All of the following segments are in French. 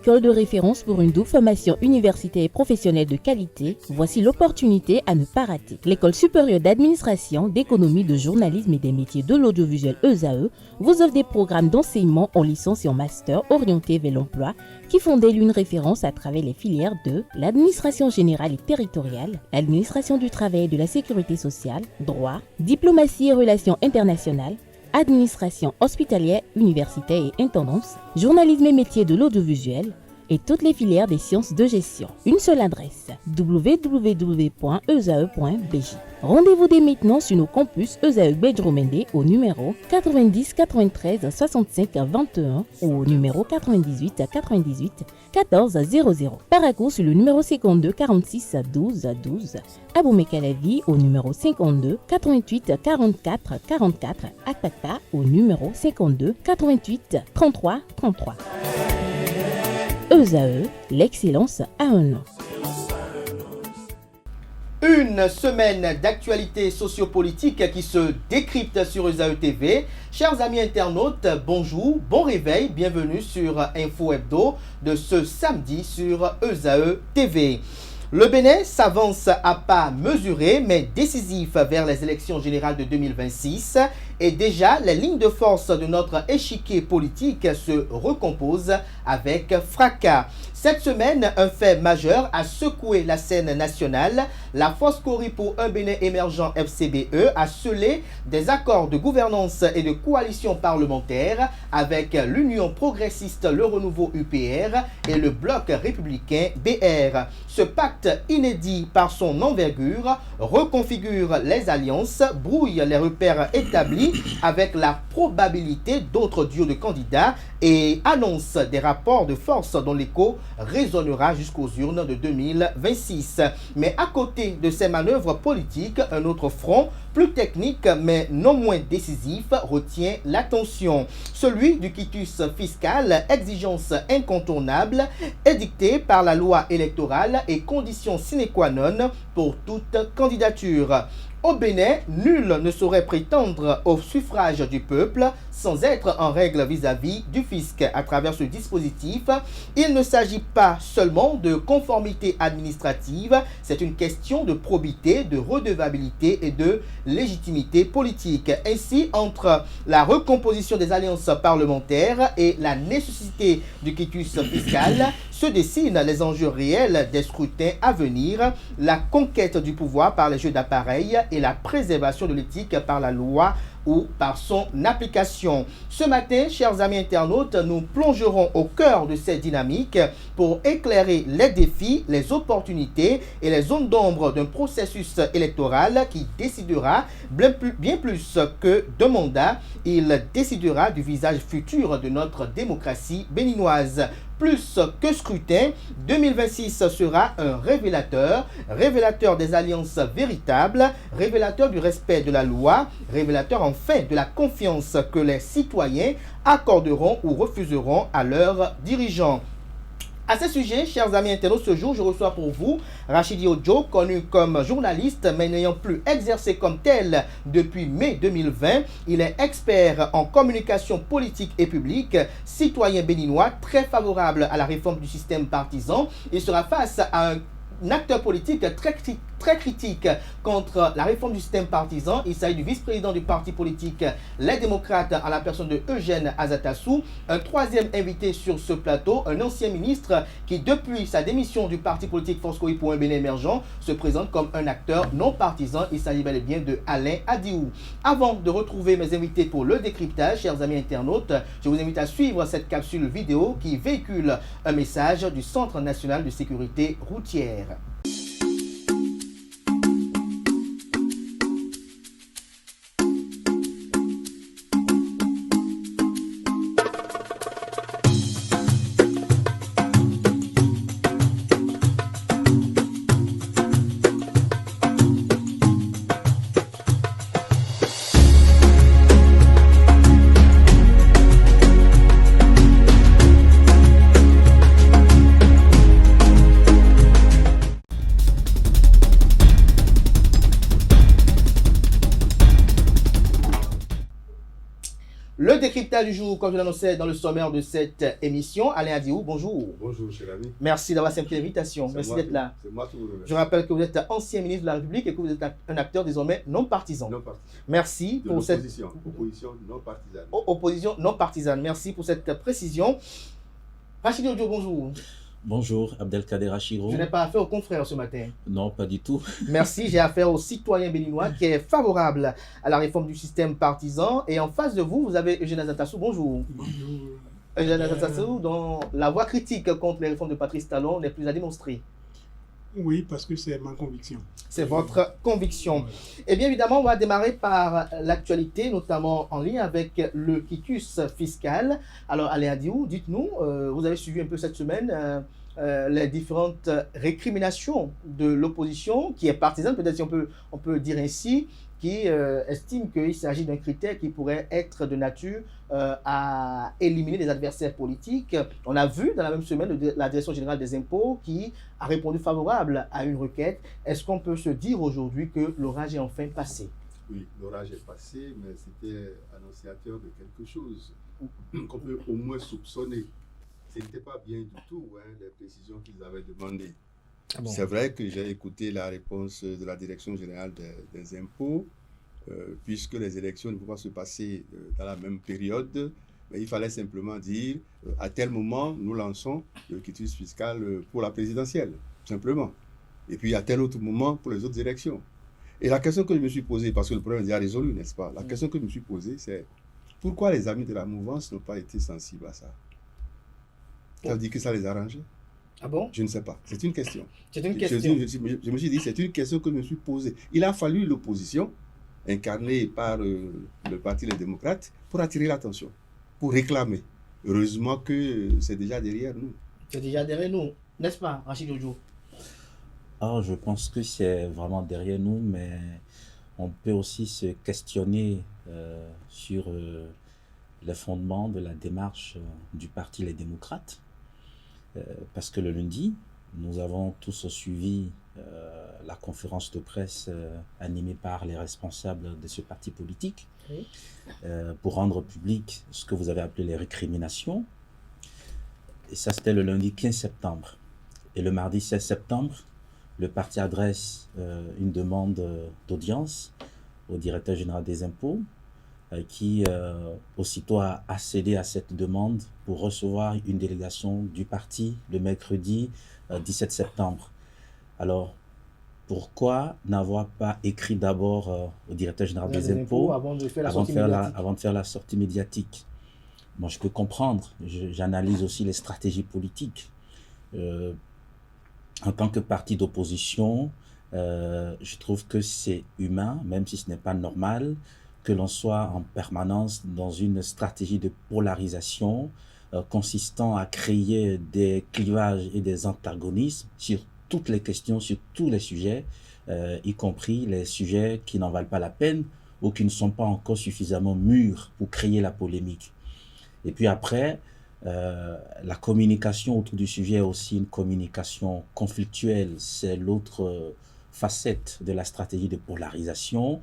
école de référence pour une double formation universitaire et professionnelle de qualité, voici l'opportunité à ne pas rater. L'École supérieure d'administration, d'économie, de journalisme et des métiers de l'audiovisuel ESAE vous offre des programmes d'enseignement en licence et en master orientés vers l'emploi qui font d'elle une référence à travers les filières de l'administration générale et territoriale, l'administration du travail et de la sécurité sociale, droit, diplomatie et relations internationales, administration hospitalière, universitaire et intendance, journalisme et métiers de l'audiovisuel et toutes les filières des sciences de gestion. Une seule adresse, www.esae.bj. Rendez-vous dès maintenant sur nos campus ESAE Bedjromende au numéro 90 93 65 21 ou au numéro 98 98 14 00. Paracourt sur le numéro 52 46 12 12. Aboumé-Calavi au numéro 52 88 44 44. Akpaka au numéro 52 88 33 33. ESAE, l'excellence à un nom. Une semaine d'actualité sociopolitique qui se décrypte sur ESAE TV. Chers amis internautes, bonjour, bon réveil, bienvenue sur Info Hebdo de ce samedi sur ESAE TV. Le Bénin s'avance à pas mesurés mais décisifs vers les élections générales de 2026 et déjà les lignes de force de notre échiquier politique se recomposent avec fracas. Cette semaine, un fait majeur a secoué la scène nationale. La Force Cori pour un Bénin émergent FCBE a scellé des accords de gouvernance et de coalition parlementaire avec l'Union progressiste Le Renouveau UPR et le Bloc républicain BR. Ce pacte inédit par son envergure reconfigure les alliances, brouille les repères établis avec la probabilité d'autres duos de candidats et annonce des rapports de force dont l'écho résonnera jusqu'aux urnes de 2026. Mais à côté de ces manœuvres politiques, un autre front, plus technique mais non moins décisif, retient l'attention. Celui du quitus fiscal, exigence incontournable, édictée par la loi électorale et condition sine qua non pour toute candidature. Au Bénin, nul ne saurait prétendre au suffrage du peuple sans être en règle vis-à-vis du fisc. À travers ce dispositif, il ne s'agit pas seulement de conformité administrative, c'est une question de probité, de redevabilité et de légitimité politique. Ainsi, entre la recomposition des alliances parlementaires et la nécessité du quitus fiscal, se dessinent les enjeux réels des scrutins à venir, la conquête du pouvoir par les jeux d'appareil et la préservation de l'éthique par la loi ou par son application. Ce matin, chers amis internautes, nous plongerons au cœur de cette dynamique pour éclairer les défis, les opportunités et les zones d'ombre d'un processus électoral qui décidera bien plus que de mandat. Il décidera du visage futur de notre démocratie béninoise. Plus que scrutin, 2026 sera un révélateur, révélateur des alliances véritables, révélateur du respect de la loi, révélateur enfin de la confiance que les citoyens accorderont ou refuseront à leurs dirigeants. À ce sujet, chers amis internautes, ce jour, je reçois pour vous Rachidi Odjo, connu comme journaliste, mais n'ayant plus exercé comme tel depuis mai 2020. Il est expert en communication politique et publique, citoyen béninois, très favorable à la réforme du système partisan. Il sera face à un acteur politique très critique contre la réforme du système partisan. Il s'agit du vice-président du parti politique Les Démocrates en la personne de Eugène Azatassou. Un troisième invité sur ce plateau, un ancien ministre qui depuis sa démission du parti politique Force Cori pour un Bénin émergent se présente comme un acteur non partisan. Il s'agit bel et bien de Alain Adiou. Avant de retrouver mes invités pour le décryptage, chers amis internautes, je vous invite à suivre cette capsule vidéo qui véhicule un message du Centre national de sécurité routière. Le décryptage du jour, comme je l'annonçais dans le sommaire de cette émission. Alain Adiou, bonjour. Bonjour, cher ami. Merci d'avoir accepté l'invitation. Merci d'être là. C'est moi qui vous remercie. Je rappelle que vous êtes ancien ministre de la République et que vous êtes un acteur désormais non partisan. Non partisan. Merci De pour cette opposition non partisane. opposition non partisane. Merci pour cette précision. Rachid Ojo, bonjour. Bonjour, Abdelkader Achiro. Je n'ai pas affaire aux confrères ce matin. Non, pas du tout. Merci, j'ai affaire au citoyen béninois qui est favorable à la réforme du système partisan. Et en face de vous, vous avez Eugène Azatassou. Bonjour. Bonjour. Eugène Azatassou, dont la voix critique contre les réformes de Patrice Talon n'est plus à démontrer. Oui, parce que c'est ma conviction. C'est votre conviction. Et bien évidemment, on va démarrer par l'actualité, notamment en lien avec le quitus fiscal. Alors, Alain Diou, dites-nous, vous avez suivi un peu cette semaine les différentes récriminations de l'opposition, qui est partisane, peut-être si on peut dire ainsi, qui estime qu'il s'agit d'un critère qui pourrait être de nature à éliminer les adversaires politiques. On a vu dans la même semaine la Direction générale des impôts qui a répondu favorable à une requête. Est-ce qu'on peut se dire aujourd'hui que l'orage est enfin passé? Oui, l'orage est passé, mais c'était annonciateur de quelque chose qu'on peut au moins soupçonner. Ce n'était pas bien du tout, les précisions qu'ils avaient demandées. Ah bon. C'est vrai que j'ai écouté la réponse de la Direction générale des impôts, puisque les élections ne peuvent pas se passer dans la même période, mais il fallait simplement dire à tel moment, nous lançons le quitus fiscal pour la présidentielle, simplement. Et puis à tel autre moment pour les autres élections. Et la question que je me suis posée, parce que le problème est déjà résolu, n'est-ce pas? La question que je me suis posée, c'est pourquoi les amis de la mouvance n'ont pas été sensibles à ça? Ça veut dire que ça les arrangeait? Ah bon? Je ne sais pas. C'est une question. C'est une question. Je me suis dit, c'est une question que je me suis posée. Il a fallu l'opposition, incarnée par le Parti Les Démocrates, pour attirer l'attention, pour réclamer. Heureusement que c'est déjà derrière nous. C'est déjà derrière nous, n'est-ce pas, Rachid Ojo? Ah, je pense que c'est vraiment derrière nous, mais on peut aussi se questionner sur les fondements de la démarche du Parti Les Démocrates. Parce que le lundi, nous avons tous suivi la conférence de presse animée par les responsables de ce parti politique oui. Pour rendre public ce que vous avez appelé les récriminations. Et ça, c'était le lundi 15 septembre. Et le mardi 16 septembre, le parti adresse une demande d'audience au directeur général des impôts qui aussitôt a cédé à cette demande pour recevoir une délégation du parti le mercredi 17 septembre. Alors, pourquoi n'avoir pas écrit d'abord au directeur général des impôts avant de faire la sortie médiatique? Bon, je peux comprendre, j'analyse aussi les stratégies politiques. En tant que parti d'opposition, je trouve que c'est humain, même si ce n'est pas normal, que l'on soit en permanence dans une stratégie de polarisation consistant à créer des clivages et des antagonismes sur toutes les questions, sur tous les sujets, y compris les sujets qui n'en valent pas la peine ou qui ne sont pas encore suffisamment mûrs pour créer la polémique. Et puis après, la communication autour du sujet est aussi une communication conflictuelle. C'est l'autre facette de la stratégie de polarisation.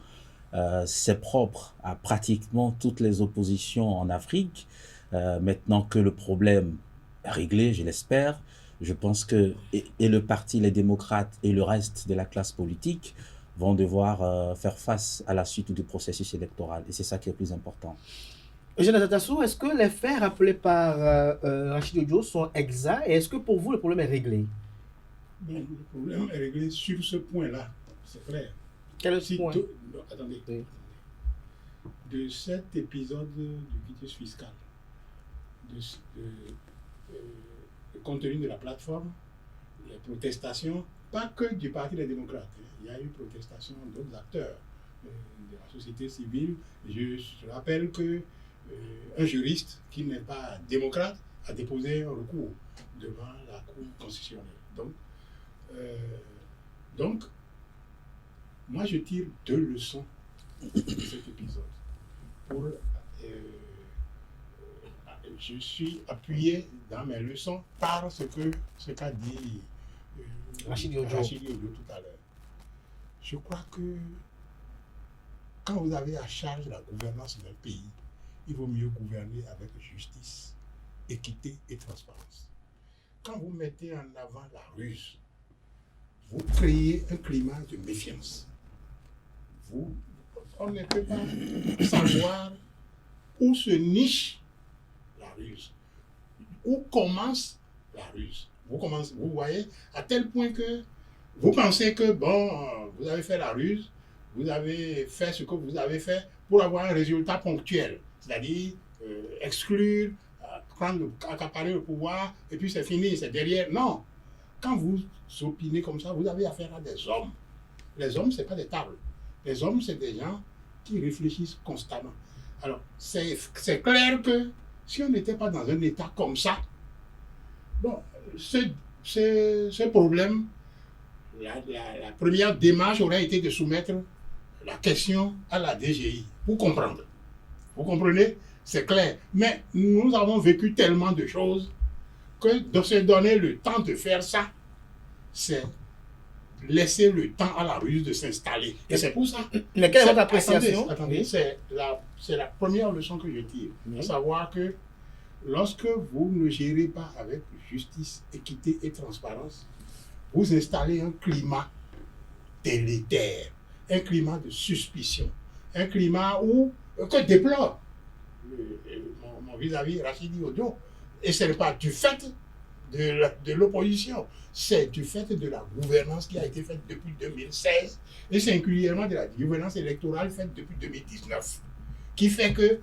C'est propre à pratiquement toutes les oppositions en Afrique. Maintenant que le problème est réglé, je l'espère, je pense que et le parti, les démocrates et le reste de la classe politique vont devoir faire face à la suite du processus électoral. Et c'est ça qui est le plus important. Eugène Azatassou, est-ce que les faits rappelés par Rachid Ojo sont exacts et est-ce que pour vous le problème est réglé? Bien, le problème est réglé sur ce point-là, c'est clair. Quel point? Non, attendez. Oui. De cet épisode du quitus fiscal, le contenu de la plateforme, les protestations, pas que du Parti des démocrates. Il y a eu protestation d'autres acteurs de la société civile. Je rappelle que un juriste qui n'est pas démocrate a déposé un recours devant la Cour constitutionnelle. Donc, moi je tire 2 leçons de cet épisode. Je suis appuyé dans mes leçons par ce qu'a dit Rachid Ojo tout à l'heure. Je crois que quand vous avez à charge la gouvernance d'un pays, il vaut mieux gouverner avec justice, équité et transparence. Quand vous mettez en avant la ruse, vous créez un climat de méfiance. On ne peut pas savoir où se niche la ruse, où commence la ruse. Vous voyez, à tel point que vous pensez que, vous avez fait la ruse, vous avez fait ce que vous avez fait pour avoir un résultat ponctuel, c'est-à-dire exclure, accaparer le pouvoir, et puis c'est fini, c'est derrière. Non, quand vous opinez comme ça, vous avez affaire à des hommes. Les hommes, ce n'est pas des tables. Les hommes, c'est des gens qui réfléchissent constamment. Alors, c'est clair que si on n'était pas dans un état comme ça, ce problème, la première démarche aurait été de soumettre la question à la DGI pour comprendre. Vous comprenez? C'est clair. Mais nous avons vécu tellement de choses que de se donner le temps de faire ça, c'est laisser le temps à la ruse de s'installer. Et c'est pour ça. Mais quelle est votre appréciation? Attendez, c'est la première leçon que je tire. À savoir que lorsque vous ne gérez pas avec justice, équité et transparence, vous installez un climat délétère, un climat de suspicion, un climat que déplore mon vis-à-vis Rachidi Odio. Et ce n'est pas du fait de l'opposition, c'est du fait de la gouvernance qui a été faite depuis 2016 et singulièrement de la gouvernance électorale faite depuis 2019, qui fait que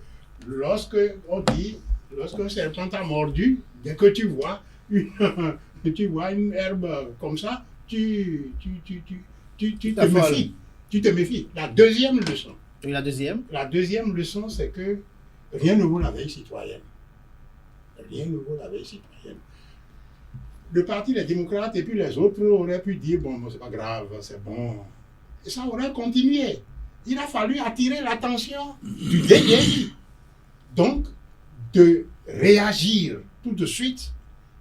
lorsque un serpent t'a mordu, dès que tu vois une herbe comme ça, tu te méfies. Tu te méfies. La deuxième leçon. Et la deuxième? La deuxième leçon, c'est que rien ne vaut la veille citoyenne. Rien ne vaut la veille citoyenne. Le parti des démocrates et puis les autres auraient pu dire, c'est pas grave, c'est bon. Et ça aurait continué. Il a fallu attirer l'attention du DGI. Donc, de réagir tout de suite,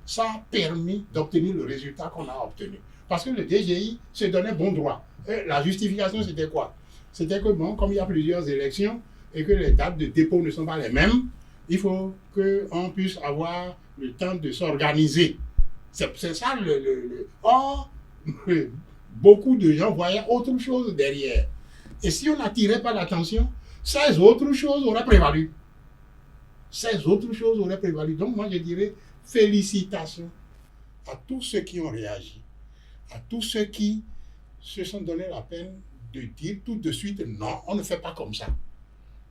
ça a permis d'obtenir le résultat qu'on a obtenu. Parce que le DGI se donnait bon droit. Et la justification, c'était quoi? C'était que, comme il y a plusieurs élections et que les dates de dépôt ne sont pas les mêmes, il faut qu'on puisse avoir le temps de s'organiser. C'est ça Or, beaucoup de gens voyaient autre chose derrière. Et si on n'attirait pas l'attention, ces autres choses auraient prévalu. Donc moi je dirais félicitations à tous ceux qui ont réagi, à tous ceux qui se sont donné la peine de dire tout de suite non, on ne fait pas comme ça.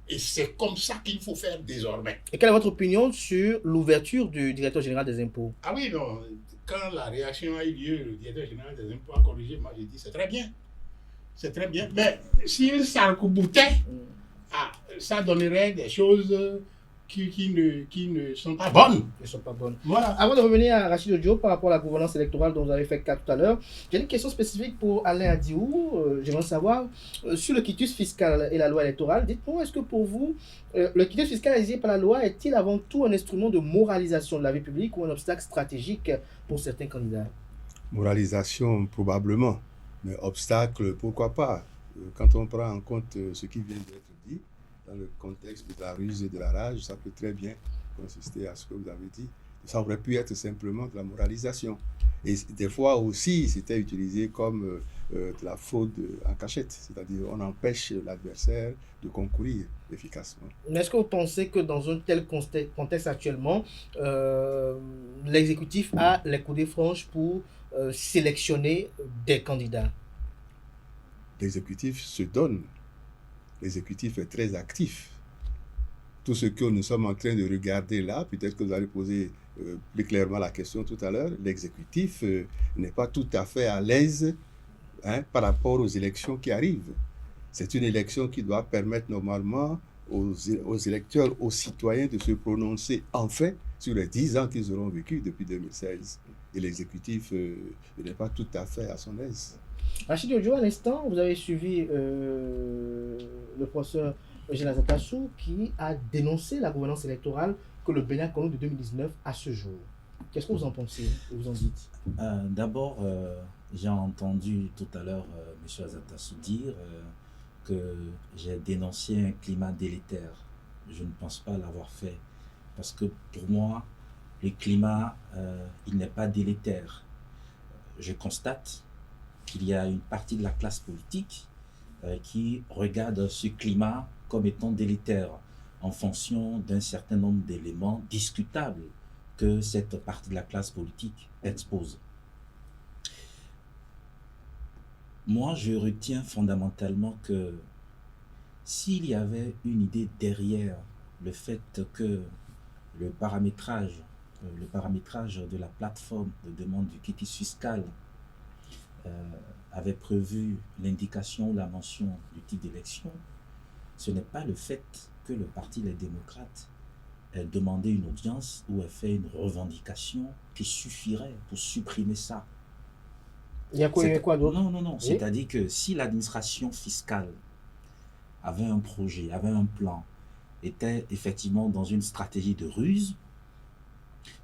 Et c'est comme ça qu'il faut faire désormais. Et quelle est votre opinion sur l'ouverture du directeur général des impôts? Ah oui, non. Quand la réaction a eu lieu, le directeur général des impôts a corrigé, moi j'ai dit c'est très bien. C'est très bien. Mais s'il s'arc-boutait, ça donnerait des choses qui ne sont pas bonnes. Ne sont pas bonnes. Voilà. Avant de revenir à Rachid Odio par rapport à la gouvernance électorale dont vous avez fait cas tout à l'heure, j'ai une question spécifique pour Alain Adiou. J'aimerais savoir, sur le quitus fiscal et la loi électorale, dites-moi, est-ce que pour vous, le quitus fiscal exigé par la loi est-il avant tout un instrument de moralisation de la vie publique ou un obstacle stratégique pour certains candidats? Moralisation, probablement. Mais obstacle, pourquoi pas? Quand on prend en compte ce qui vient d'être dit, dans le contexte de la ruse et de la rage, ça peut très bien consister à ce que vous avez dit. Ça aurait pu être simplement de la moralisation. Et des fois aussi, c'était utilisé comme de la fraude en cachette. C'est-à-dire on empêche l'adversaire de concourir efficacement. Mais est-ce que vous pensez que dans un tel contexte actuellement, l'exécutif a les coudées franches pour sélectionner des candidats? L'exécutif se donne. L'exécutif est très actif. Tout ce que nous sommes en train de regarder là, peut-être que vous allez poser plus clairement la question tout à l'heure, l'exécutif n'est pas tout à fait à l'aise par rapport aux élections qui arrivent. C'est une élection qui doit permettre normalement aux électeurs, aux citoyens de se prononcer enfin sur les 10 ans qu'ils auront vécu depuis 2016. Et l'exécutif n'est pas tout à fait à son aise. Rachid Odio, à l'instant, vous avez suivi le professeur Eugène Azatassou qui a dénoncé la gouvernance électorale que le Bénin connaît de 2019 à ce jour. Qu'est-ce que vous en pensez? Vous en dites? D'abord, j'ai entendu tout à l'heure M. Azatassou dire que j'ai dénoncé un climat délétère je ne pense pas l'avoir fait. Parce que pour moi, le climat, il n'est pas délétère. Je constate qu'il y a une partie de la classe politique qui regarde ce climat comme étant délétère en fonction d'un certain nombre d'éléments discutables que cette partie de la classe politique expose. Moi, je retiens fondamentalement que s'il y avait une idée derrière le fait que le paramétrage de la plateforme de demande du quitus fiscal avait prévu l'indication ou la mention du type d'élection, ce n'est pas le fait que le Parti des démocrates ait demandé une audience ou ait fait une revendication qui suffirait pour supprimer ça. Il y a quoi d'autre? Non. Oui? C'est-à-dire que si l'administration fiscale avait un projet, avait un plan, était effectivement dans une stratégie de ruse,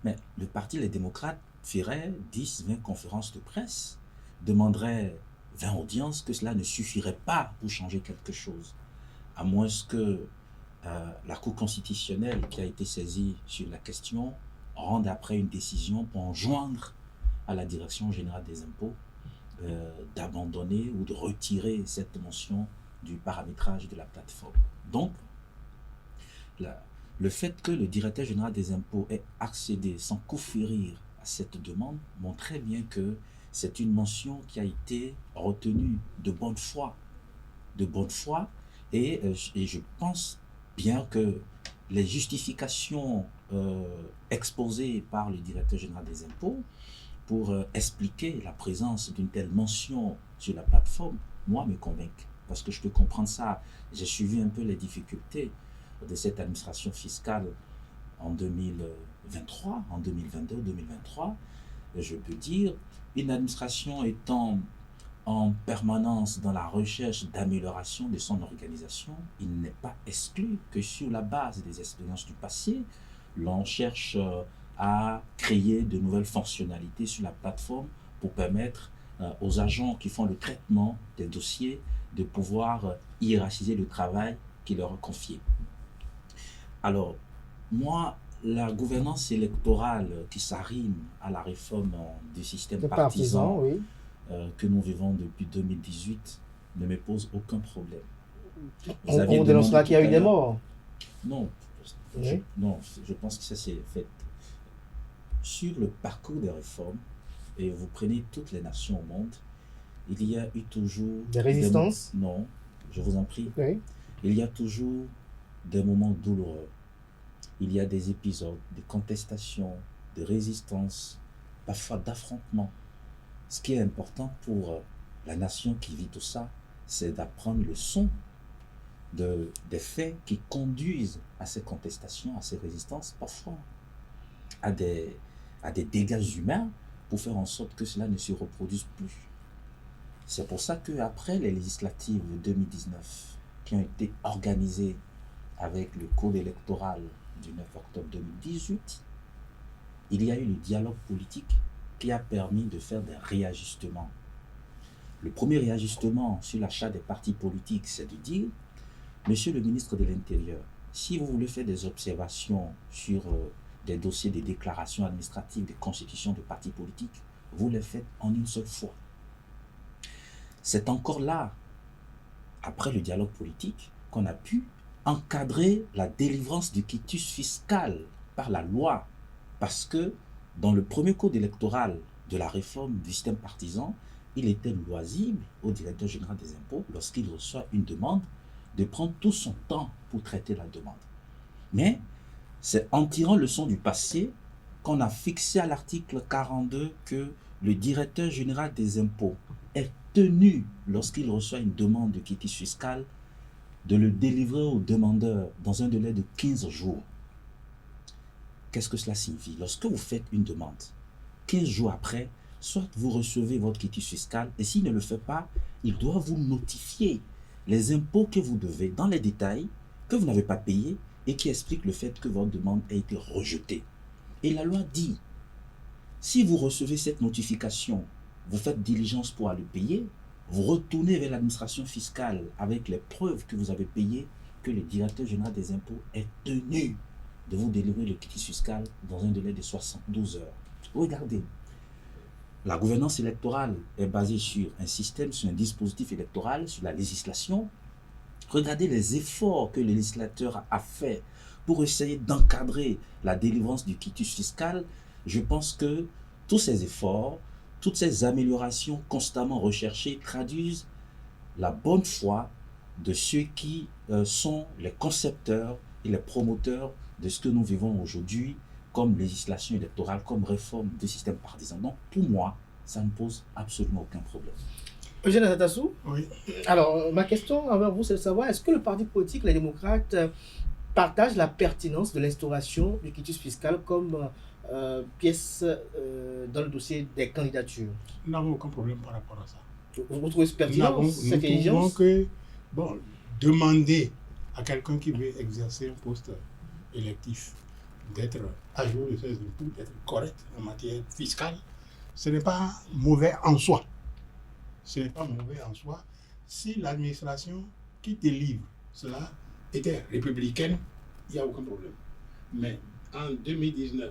mais le Parti des démocrates ferait 10, 20 conférences de presse, demanderait 20 audiences, que cela ne suffirait pas pour changer quelque chose. À moins que la Cour constitutionnelle qui a été saisie sur la question rende après une décision pour enjoindre à la Direction générale des impôts d'abandonner ou de retirer cette mention du paramétrage de la plateforme. Donc, le fait que le directeur général des impôts ait accédé sans conférir à cette demande montrait bien que c'est une mention qui a été retenue de bonne foi. Et je pense bien que les justifications exposées par le directeur général des impôts pour expliquer la présence d'une telle mention sur la plateforme, moi, me convainc. Parce que je peux comprendre ça. J'ai suivi un peu les difficultés de cette administration fiscale en 2023, en 2022, 2023. Et je peux dire, une administration étant en permanence dans la recherche d'amélioration de son organisation, il n'est pas exclu que sur la base des expériences du passé, l'on cherche à créer de nouvelles fonctionnalités sur la plateforme pour permettre aux agents qui font le traitement des dossiers de pouvoir hiérarchiser le travail qui leur est confié. Alors, moi, la gouvernance électorale qui s'arrime à la réforme du système partisan oui, que nous vivons depuis 2018 ne me pose aucun problème. On dénoncera qu'il y a eu des morts. Non, Oui. je pense que ça c'est fait. Sur le parcours des réformes, et vous prenez toutes les nations au monde, il y a eu toujours... Des résistances? Non, je vous en prie. Oui. Il y a toujours des moments douloureux. Il y a des épisodes de contestation, de résistance, parfois d'affrontement. Ce qui est important pour la nation qui vit tout ça, c'est d'apprendre le son des faits qui conduisent à ces contestations, à ces résistances, parfois à des dégâts humains pour faire en sorte que cela ne se reproduise plus. C'est pour ça qu'après les législatives de 2019 qui ont été organisées avec le code électoral du 9 octobre 2018, il y a eu le dialogue politique qui a permis de faire des réajustements. Le premier réajustement sur l'achat des partis politiques, c'est de dire, Monsieur le ministre de l'Intérieur, si vous voulez faire des observations sur des dossiers de déclaration administrative de constitution de partis politiques, vous les faites en une seule fois. C'est encore là, après le dialogue politique, qu'on a pu encadrer la délivrance du quitus fiscal par la loi. Parce que dans le premier code électoral de la réforme du système partisan, il était loisible au directeur général des impôts, lorsqu'il reçoit une demande, de prendre tout son temps pour traiter la demande. Mais c'est en tirant leçon du passé qu'on a fixé à l'article 42 que le directeur général des impôts est tenu, lorsqu'il reçoit une demande de quitus fiscal, de le délivrer au demandeur dans un délai de 15 jours. Qu'est-ce que cela signifie? Lorsque vous faites une demande, 15 jours après, soit vous recevez votre quitus fiscal, et s'il ne le fait pas, il doit vous notifier les impôts que vous devez dans les détails, que vous n'avez pas payé, et qui expliquent le fait que votre demande a été rejetée. Et la loi dit, si vous recevez cette notification, vous faites diligence pour aller payer, vous retournez vers l'administration fiscale avec les preuves que vous avez payé, que le directeur général des impôts est tenu de vous délivrer le quitus fiscal dans un délai de 72 heures. Regardez, la gouvernance électorale est basée sur un système, sur un dispositif électoral, sur la législation. Regardez les efforts que le législateur a fait pour essayer d'encadrer la délivrance du quitus fiscal. Je pense que tous ces efforts, toutes ces améliorations constamment recherchées traduisent la bonne foi de ceux qui sont les concepteurs et les promoteurs de ce que nous vivons aujourd'hui comme législation électorale, comme réforme du système partisan. Donc, pour moi, ça ne pose absolument aucun problème. Eugène Azatassou. Oui. Alors, ma question envers vous, c'est de savoir, est-ce que le parti politique, les démocrates, partage la pertinence de l'instauration du quitus fiscal comme pièce dans le dossier des candidatures? Nous n'avons aucun problème par rapport à ça. Vous trouvez pertinent cette Nous exigence? trouvons que, demander à quelqu'un qui veut exercer un poste électif d'être à jour de ses impôts, d'être correct en matière fiscale, ce n'est pas mauvais en soi. Ce n'est pas mauvais en soi si l'administration qui délivre cela était républicaine, il n'y a aucun problème. Mais en 2019,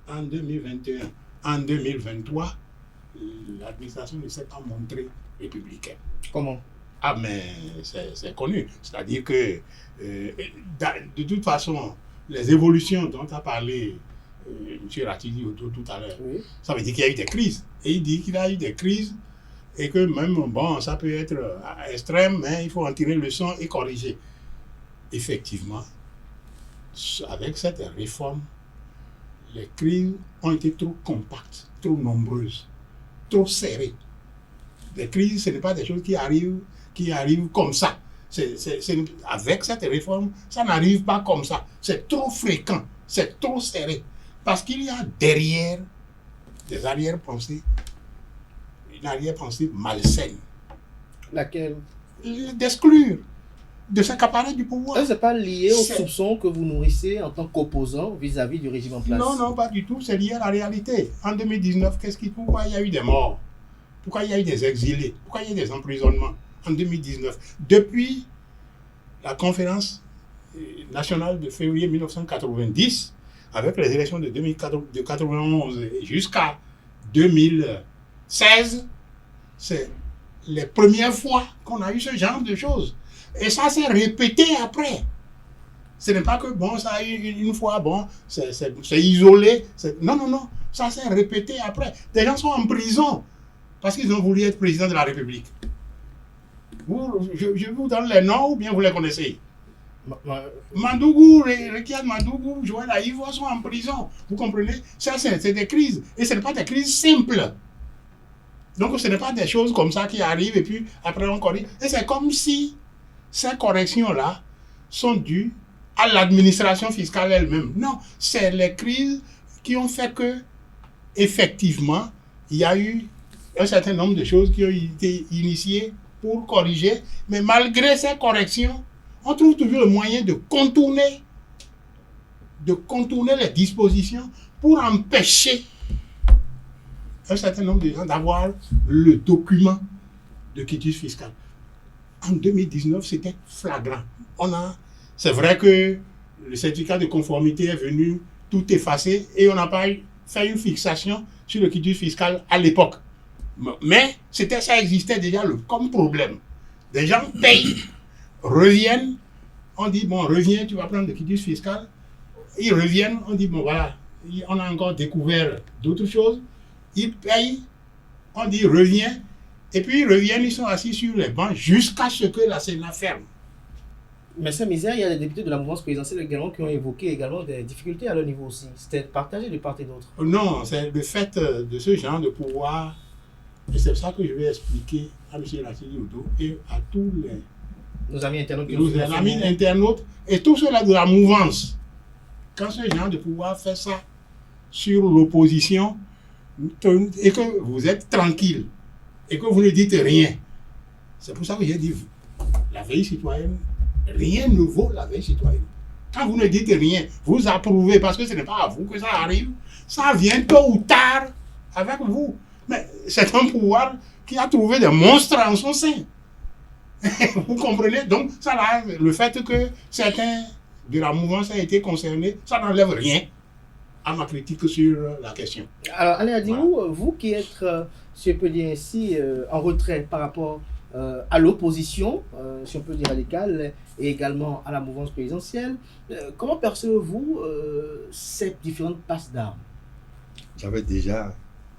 en 2021, en 2023, l'administration ne s'est pas montrée républicaine. Comment? Ah, mais c'est connu. C'est-à-dire que, de toute façon, les évolutions dont a parlé M. Ratili tout à l'heure, Oui. ça veut dire qu'il y a eu des crises. Et il dit qu'il y a eu des crises et que même, ça peut être extrême, mais il faut en tirer le leçon et corriger. Effectivement, avec cette réforme, les crises ont été trop compactes, trop nombreuses, trop serrées. Les crises, ce n'est pas des choses qui arrivent comme ça. Avec cette réforme, ça n'arrive pas comme ça. C'est trop fréquent, c'est trop serré. Parce qu'il y a derrière des arrière-pensées, une arrière-pensée malsaine. Laquelle? D'exclure, de s'accaparer du pouvoir. Ce n'est pas lié aux soupçons que vous nourrissez en tant qu'opposant vis-à-vis du régime en place? Non, pas du tout. C'est lié à la réalité. En 2019, pourquoi il y a eu des morts? Pourquoi il y a eu des exilés? Pourquoi il y a eu des emprisonnements en 2019? Depuis la conférence nationale de février 1990, avec les élections de 1991 jusqu'à 2016, c'est les premières fois qu'on a eu ce genre de choses. Et ça s'est répété après. Ce n'est pas que, ça a eu une fois, c'est isolé. Non. Ça s'est répété après. Des gens sont en prison parce qu'ils ont voulu être président de la République. Je vous donne les noms ou bien vous les connaissez? Mandougou, Rekiad Mandougou, Joël Aïvo sont en prison. Vous comprenez? Ça, c'est des crises. Et ce n'est pas des crises simples. Donc, ce n'est pas des choses comme ça qui arrivent et puis après on corrige. Et c'est comme si ces corrections-là sont dues à l'administration fiscale elle-même. Non, c'est les crises qui ont fait que, effectivement, il y a eu un certain nombre de choses qui ont été initiées pour corriger. Mais malgré ces corrections, on trouve toujours le moyen de contourner les dispositions pour empêcher un certain nombre de gens d'avoir le document de quitus fiscal. En 2019, c'était flagrant. C'est vrai que le certificat de conformité est venu tout effacer et on n'a pas fait une fixation sur le quitus fiscal à l'époque. Mais ça existait déjà comme problème. Des gens payent, reviennent, on dit, reviens, tu vas prendre le quitus fiscal. Ils reviennent, on dit, voilà, on a encore découvert d'autres choses. Ils payent, on dit, reviens. Et puis ils reviennent, ils sont assis sur les bancs jusqu'à ce que la Sénat ferme. Mais sans misère, il y a des députés de la mouvance présidentielle également qui ont évoqué également des difficultés à leur niveau aussi. C'était partagé de part et d'autre. Non, c'est le fait de ce genre de pouvoir. Et c'est ça que je vais expliquer à M. Ratili Odo et à tous nos amis internautes, et tous ceux-là de la mouvance. Quand ce genre de pouvoir fait ça sur l'opposition et que vous êtes tranquille et que vous ne dites rien, c'est pour ça que j'ai dit la veille citoyenne, rien ne vaut la veille citoyenne. Quand vous ne dites rien, vous approuvez parce que ce n'est pas à vous que ça arrive, ça vient tôt ou tard avec vous. Mais c'est un pouvoir qui a trouvé des monstres en son sein. Vous comprenez? Donc, ça là, le fait que certains de la mouvance aient été concernés, ça n'enlève rien à ma critique sur la question. Alors, Alain Adirou, vous qui êtes, si on peut dire ainsi, en retrait par rapport à l'opposition, si on peut dire radicale, et également à la mouvance présidentielle, comment percevez-vous ces différentes passes d'armes? J'avais déjà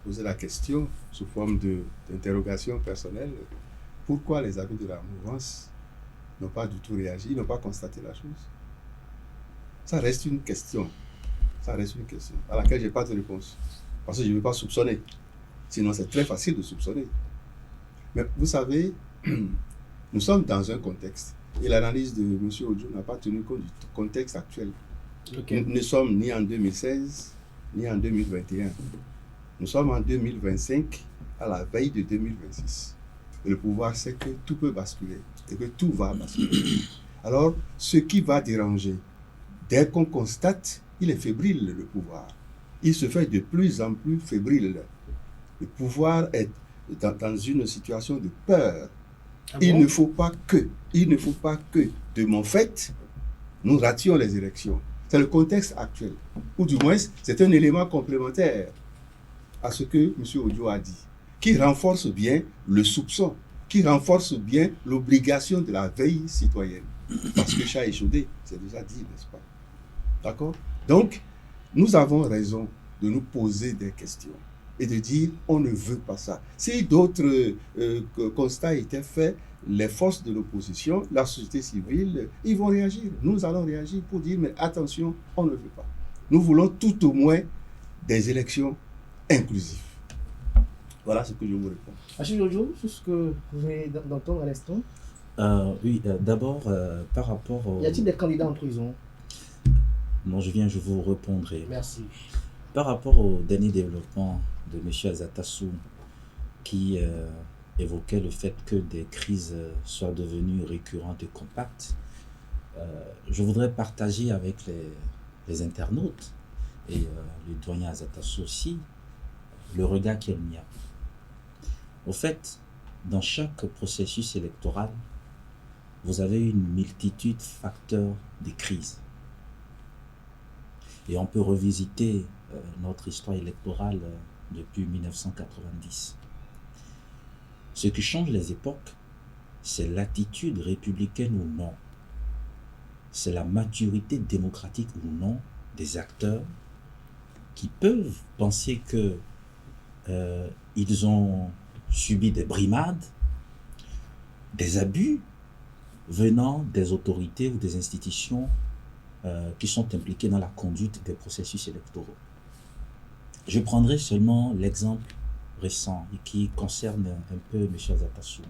posé la question sous forme d'interrogation personnelle. Pourquoi les amis de la mouvance n'ont pas du tout réagi, n'ont pas constaté la chose? Ça reste une question. Ça reste une question à laquelle je n'ai pas de réponse. Parce que je ne veux pas soupçonner. Sinon, c'est très facile de soupçonner. Mais vous savez, nous sommes dans un contexte. Et l'analyse de M. Ojo n'a pas tenu compte du contexte actuel. Okay. Nous ne sommes ni en 2016, ni en 2021. Nous sommes en 2025, à la veille de 2026. Et le pouvoir sait que tout peut basculer et que tout va basculer. Alors, ce qui va déranger, dès qu'on constate, il est fébrile, le pouvoir. Il se fait de plus en plus fébrile. Le pouvoir est dans une situation de peur. Il ne faut pas que, de mon fait, nous rations les élections. C'est le contexte actuel. Ou du moins, c'est un élément complémentaire à ce que M. Ojo a dit, qui renforce bien le soupçon, qui renforce bien l'obligation de la veille citoyenne. Parce que chat échaudé, c'est déjà dit, n'est-ce pas? D'accord? Donc, nous avons raison de nous poser des questions et de dire on ne veut pas ça. Si d'autres constats étaient faits, les forces de l'opposition, la société civile, ils vont réagir. Nous allons réagir pour dire mais attention, on ne veut pas. Nous voulons tout au moins des élections inclusives. Voilà ce que je vous réponds. Achille Jojo, sur ce que vous venez d'entendre à l'instant. Oui, d'abord, par rapport au... Y a-t-il des candidats en prison? Non, je vous répondrai. Merci. Par rapport au dernier développement de M. Azatassou, qui évoquait le fait que des crises soient devenues récurrentes et compactes, je voudrais partager avec les internautes et le doyen Azatassou aussi le regard qu'il y a. Au fait, dans chaque processus électoral, vous avez une multitude de facteurs de crise. Et on peut revisiter notre histoire électorale depuis 1990. Ce qui change les époques, c'est l'attitude républicaine ou non. C'est la maturité démocratique ou non des acteurs qui peuvent penser que ils ont subi des brimades, des abus venant des autorités ou des institutions qui sont impliquées dans la conduite des processus électoraux. Je prendrai seulement l'exemple récent et qui concerne un peu M. Azatassou.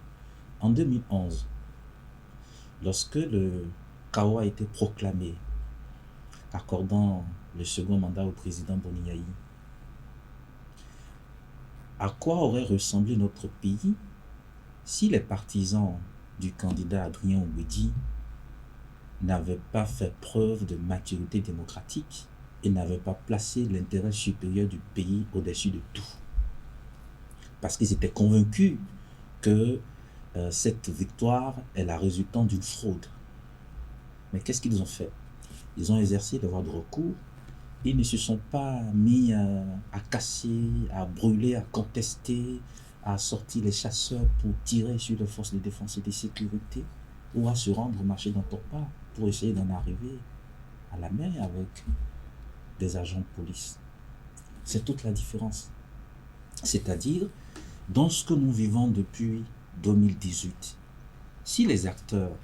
En 2011, lorsque le chaos a été proclamé, accordant le second mandat au président Boniaï, à quoi aurait ressemblé notre pays si les partisans du candidat Adrien Ouidi n'avaient pas fait preuve de maturité démocratique et n'avaient pas placé l'intérêt supérieur du pays au-dessus de tout? Parce qu'ils étaient convaincus que cette victoire est la résultante d'une fraude. Mais qu'est-ce qu'ils ont fait? Ils ont exercé le droit de recours. Ils ne se sont pas mis à casser, à brûler, à contester, à sortir les chasseurs pour tirer sur les forces de défense et de sécurité, ou à se rendre au marché d'Antopa pour essayer d'en arriver à la main avec des agents de police. C'est toute la différence. C'est-à-dire, dans ce que nous vivons depuis 2018, si les acteurs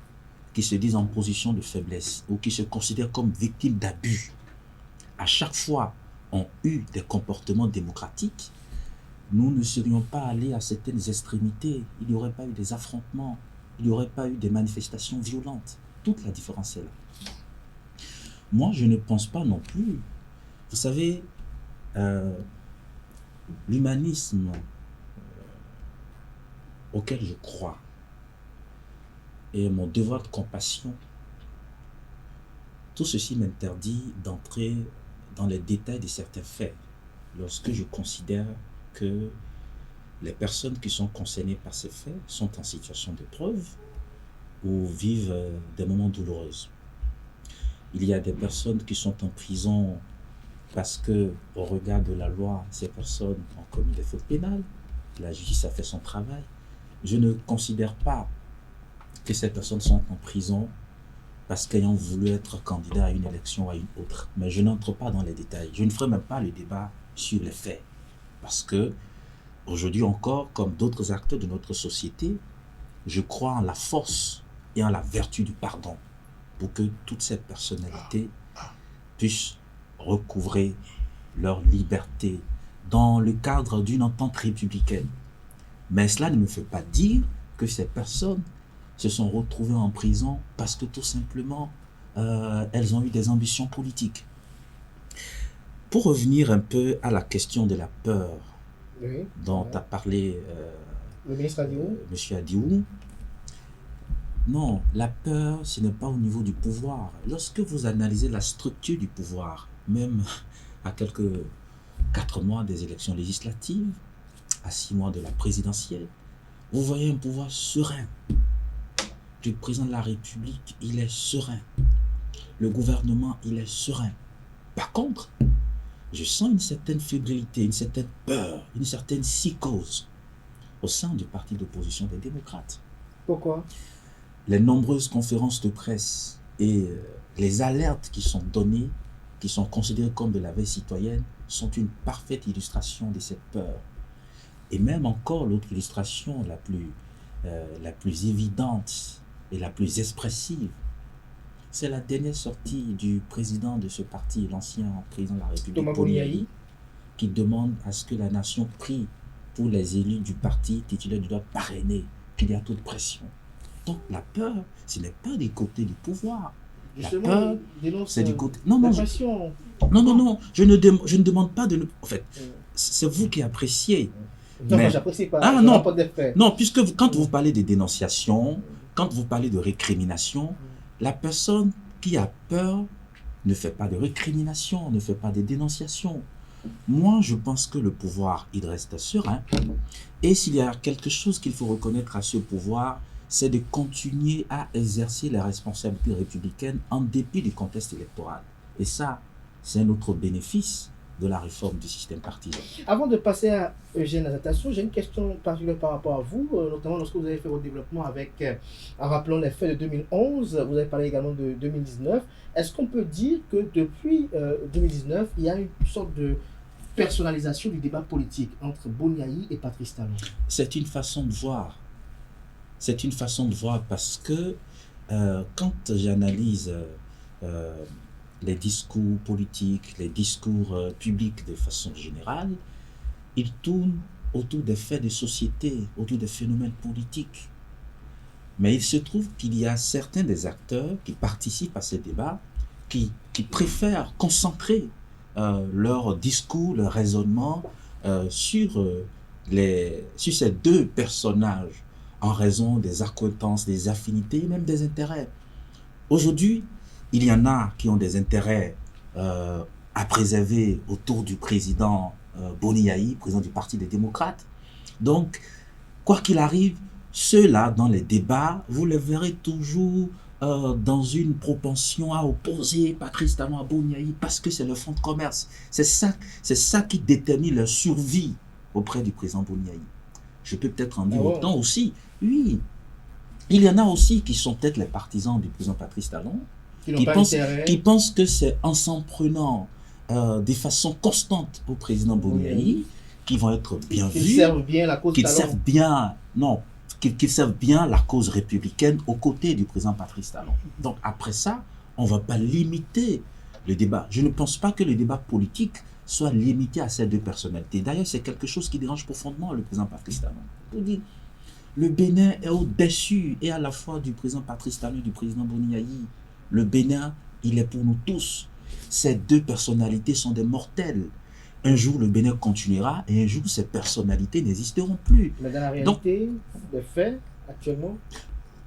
qui se disent en position de faiblesse ou qui se considèrent comme victimes d'abus, à chaque fois ont eu des comportements démocratiques, nous ne serions pas allés à certaines extrémités. Il n'y aurait pas eu des affrontements, il n'y aurait pas eu des manifestations violentes. Toute la différence est là. Moi, je ne pense pas non plus. Vous savez, l'humanisme auquel je crois et mon devoir de compassion, tout ceci m'interdit d'entrer dans les détails de certains faits lorsque je considère que les personnes qui sont concernées par ces faits sont en situation de preuve ou vivent des moments douloureux. Il y a des personnes qui sont en prison parce que, au regard de la loi, ces personnes ont commis des fautes pénales. La justice a fait son travail. Je ne considère pas que ces personnes sont en prison parce qu'elles ont voulu être candidat à une élection ou à une autre. Mais je n'entre pas dans les détails. Je ne ferai même pas le débat sur les faits. Parce que, aujourd'hui encore, comme d'autres acteurs de notre société, je crois en la force et en la vertu du pardon pour que toutes ces personnalités puissent recouvrer leur liberté dans le cadre d'une entente républicaine. Mais cela ne me fait pas dire que ces personnes se sont retrouvées en prison parce que tout simplement elles ont eu des ambitions politiques. Pour revenir un peu à la question de la peur dont a parlé le ministre Adiou. M. Adiou, non, la peur, ce n'est pas au niveau du pouvoir. Lorsque vous analysez la structure du pouvoir, même à quelques 4 mois des élections législatives, à 6 mois de la présidentielle, vous voyez un pouvoir serein. Le président de la République, il est serein. Le gouvernement, il est serein. Par contre, je sens une certaine fébrilité, une certaine peur, une certaine psychose au sein du parti d'opposition des démocrates. Pourquoi? Les nombreuses conférences de presse et les alertes qui sont données, qui sont considérées comme de la veille citoyenne, sont une parfaite illustration de cette peur. Et même encore l'autre illustration la plus évidente et la plus expressive, c'est la dernière sortie du président de ce parti, l'ancien président de la République, Thomas Boniaï, qui demande à ce que la nation prie pour les élus du parti titulaires du droit de parrainer, qu'il y a toute pression. Donc la peur, ce n'est pas du côté du pouvoir. justement, La peur, dénonce c'est du côté... la pression. Non, je ne demande pas de... En fait, c'est vous qui appréciez. Non, Mais... j'apprécie pas. Ah je non, pas des faits. non, puisque quand vous parlez de dénonciation, quand vous parlez de récrimination, la personne qui a peur ne fait pas de récrimination, ne fait pas de dénonciation. Moi, je pense que le pouvoir, il reste serein. Et s'il y a quelque chose qu'il faut reconnaître à ce pouvoir, c'est de continuer à exercer les responsabilités républicaines en dépit du contexte électoral. Et ça, c'est un autre bénéfice de la réforme du système partisan. Avant de passer à Eugène Azatassou, j'ai une question particulière par rapport à vous, notamment lorsque vous avez fait votre développement avec, en rappelant les faits de 2011, vous avez parlé également de 2019. Est-ce qu'on peut dire que depuis 2019, il y a une sorte de personnalisation du débat politique entre Boniaï et Patrice Talon? C'est une façon de voir. C'est une façon de voir parce que quand j'analyse les discours politiques, les discours publics de façon générale, ils tournent autour des faits de société, autour des phénomènes politiques. Mais il se trouve qu'il y a certains des acteurs qui participent à ces débats qui préfèrent concentrer leur discours, leur raisonnement sur ces deux personnages en raison des accointances, des affinités, même des intérêts. Aujourd'hui, il y en a qui ont des intérêts à préserver autour du président Boniaï, président du Parti des démocrates. Donc, quoi qu'il arrive, ceux-là, dans les débats, vous les verrez toujours dans une propension à opposer Patrice Talon à Boniaï parce que c'est le fonds de commerce. C'est ça qui détermine leur survie auprès du président Boniaï. Je peux peut-être en dire autant aussi. Oui, il y en a aussi qui sont peut-être les partisans du président Patrice Talon, qui pensent que c'est en s'en prenant de façon constante au président Boniaï qui vont être bien vus, qu'ils servent bien la cause qu'ils servent bien la cause républicaine aux côtés du président Patrice Talon. Donc après ça, on ne va pas limiter le débat. Je ne pense pas que le débat politique soit limité à ces deux personnalités. D'ailleurs, c'est quelque chose qui dérange profondément le président Patrice Talon. Je vous dis, le Bénin est au-dessus et à la fois du président Patrice Talon et du président Boniaï. Le Bénin, il est pour nous tous. Ces deux personnalités sont des mortels. Un jour, le Bénin continuera et un jour, ces personnalités n'existeront plus. Mais dans la réalité des faits, actuellement?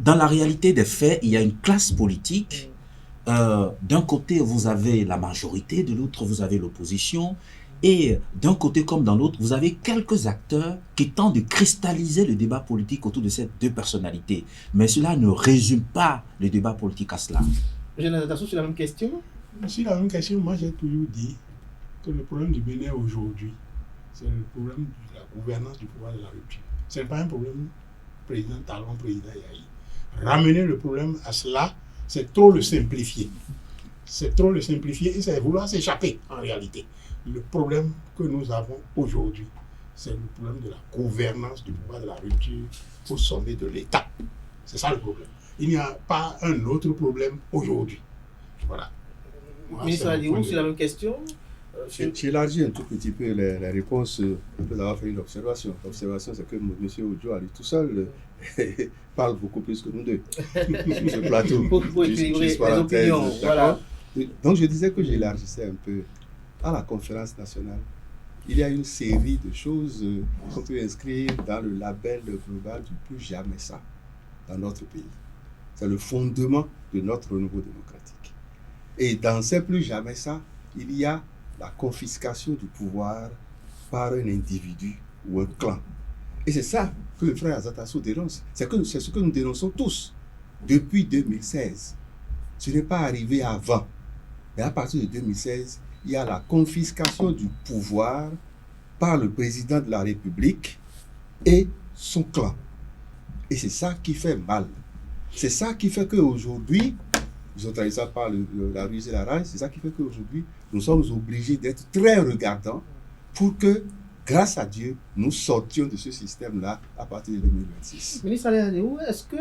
Dans la réalité des faits, il y a une classe politique. D'un côté, vous avez la majorité, de l'autre, vous avez l'opposition. Et d'un côté comme dans l'autre, vous avez quelques acteurs qui tentent de cristalliser le débat politique autour de ces deux personnalités. Mais cela ne résume pas le débat politique à cela. Jonathan Dasso, sur la même question. Sur la même question, moi j'ai toujours dit que le problème du Bénin aujourd'hui, c'est le problème de la gouvernance du pouvoir de la rupture. Ce n'est pas un problème président Talon, président Yahi. Ramener le problème à cela, c'est trop le simplifier. C'est trop le simplifier et c'est vouloir s'échapper en réalité. Le problème que nous avons aujourd'hui, c'est le problème de la gouvernance du pouvoir de la rupture au sommet de l'État. C'est ça le problème. Il n'y a pas un autre problème aujourd'hui. Voilà. Ministre Adio, sur la même question. J'élargis un tout petit peu les réponses après avoir fait une observation. L'observation, c'est que M. Ojo, à lui tout seul, parle beaucoup plus que nous deux sur ce plateau. Pour équilibrer les opinions. Voilà. Donc, je disais que j'élargissais un peu à la conférence nationale. Il y a une série de choses qu'on peut inscrire dans le label global du plus jamais ça dans notre pays. C'est le fondement de notre renouveau démocratique. Et dans ces plus jamais ça, il y a la confiscation du pouvoir par un individu ou un clan. Et c'est ça que le frère Azatasso dénonce. C'est ce que nous dénonçons tous depuis 2016. Ce n'est pas arrivé avant. Mais à partir de 2016, il y a la confiscation du pouvoir par le président de la République et son clan. Et c'est ça qui fait mal. C'est ça qui fait qu'aujourd'hui, ils ont trahi ça par la ruse et la rage, c'est ça qui fait qu'aujourd'hui, nous sommes obligés d'être très regardants pour que, grâce à Dieu, nous sortions de ce système-là à partir de 2026. Ministre Aléadéou, est-ce que,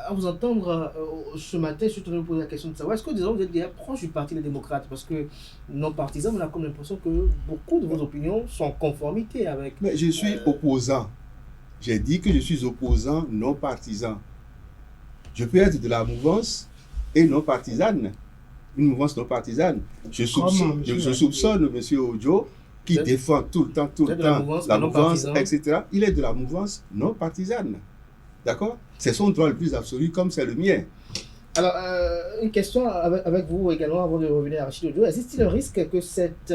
à vous entendre ce matin, je suis vous poser la question de savoir, est-ce que disons, vous êtes déjà proche du Parti des démocrates? Parce que nos partisans, on a comme l'impression que beaucoup de vos opinions sont en conformité avec... Mais je suis opposant. J'ai dit que je suis opposant, non partisan. Je peux être de la mouvance et non partisane. Une mouvance non partisane. Je soupçonne M. Ojo qui défend tout le temps la mouvance, etc. Il est de la mouvance non partisane. D'accord? C'est son droit le plus absolu comme c'est le mien. Alors, une question avec vous également avant de revenir à Rachid Ojo. Existe-t-il un risque que cette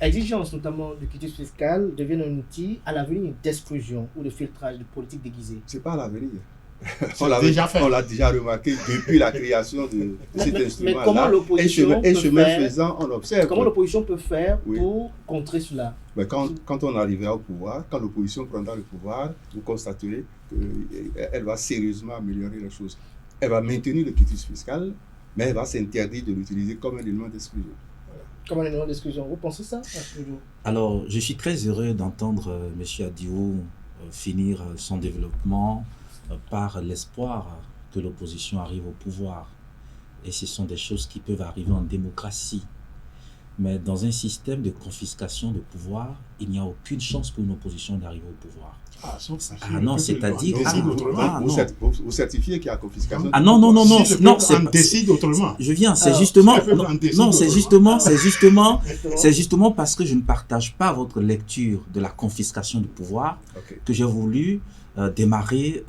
exigence, notamment du quitus fiscal, devienne un outil à l'avenir d'exclusion ou de filtrage de politique déguisée? C'est pas à l'avenir. On l'a déjà remarqué depuis la création de cet instrument-là. Mais comment l'opposition on observe. Comment l'opposition peut faire pour contrer cela? Mais quand on arrivera au pouvoir, quand l'opposition prendra le pouvoir, vous constaterez qu'elle va sérieusement améliorer les choses. Elle va maintenir le quitus fiscal, mais elle va s'interdire de l'utiliser comme un élément d'exclusion. Comme un élément d'exclusion. Vous pensez ça? Alors, je suis très heureux d'entendre M. Adio finir son développement par l'espoir que l'opposition arrive au pouvoir. Et ce sont des choses qui peuvent arriver en démocratie. Mais dans un système de confiscation de pouvoir, il n'y a aucune chance pour une opposition d'arriver au pouvoir. Non, c'est-à-dire... Vous certifiez qu'il y a confiscation. Non, on décide autrement. Je viens, c'est justement... Non, c'est justement parce que je ne partage pas votre lecture de la confiscation du pouvoir que j'ai voulu démarrer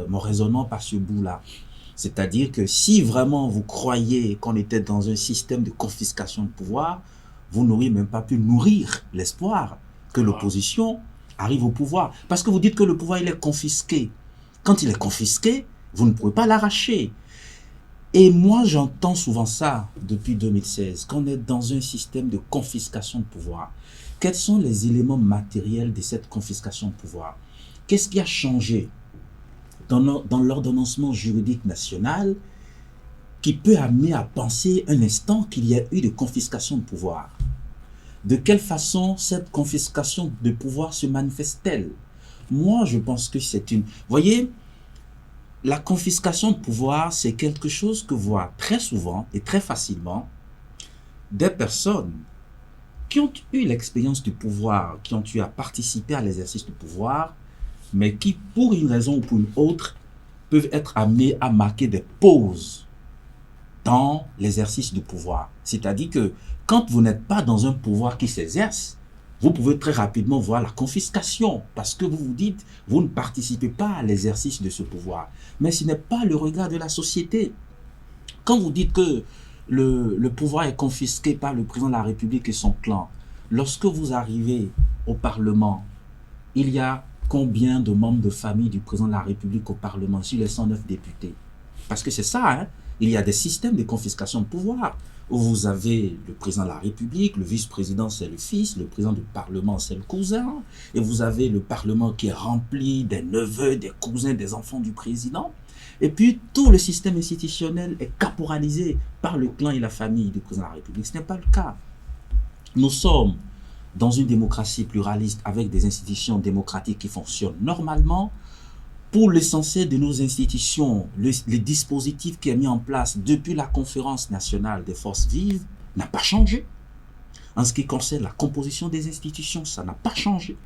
mon raisonnement par ce bout-là. C'est-à-dire que si vraiment vous croyez qu'on était dans un système de confiscation de pouvoir, vous n'auriez même pas pu nourrir l'espoir que l'opposition arrive au pouvoir. Parce que vous dites que le pouvoir, il est confisqué. Quand il est confisqué, vous ne pouvez pas l'arracher. Et moi, j'entends souvent ça depuis 2016, qu'on est dans un système de confiscation de pouvoir. Quels sont les éléments matériels de cette confiscation de pouvoir? Qu'est-ce qui a changé dans l'ordonnancement juridique national qui peut amener à penser un instant qu'il y a eu de confiscation de pouvoir? De quelle façon cette confiscation de pouvoir se manifeste-t-elle? Moi, je pense que c'est une... Vous voyez, la confiscation de pouvoir, c'est quelque chose que voient très souvent et très facilement des personnes qui ont eu l'expérience du pouvoir, qui ont eu à participer à l'exercice du pouvoir, mais qui, pour une raison ou pour une autre, peuvent être amenés à marquer des pauses dans l'exercice du pouvoir. C'est-à-dire que quand vous n'êtes pas dans un pouvoir qui s'exerce, vous pouvez très rapidement voir la confiscation parce que vous vous dites, vous ne participez pas à l'exercice de ce pouvoir. Mais ce n'est pas le regard de la société. Quand vous dites que le pouvoir est confisqué par le président de la République et son clan, lorsque vous arrivez au Parlement, il y a combien de membres de famille du président de la République au Parlement sur les 109 députés? Parce que c'est ça, hein? Il y a des systèmes de confiscation de pouvoir, où vous avez le président de la République, le vice-président c'est le fils, le président du Parlement c'est le cousin, et vous avez le Parlement qui est rempli des neveux, des cousins, des enfants du président. Et puis tout le système institutionnel est caporalisé par le clan et la famille du président de la République. Ce n'est pas le cas. Nous sommes dans une démocratie pluraliste avec des institutions démocratiques qui fonctionnent normalement. Pour l'essentiel de nos institutions, le dispositif qui est mis en place depuis la conférence nationale des forces vives n'a pas changé. En ce qui concerne la composition des institutions, ça n'a pas changé.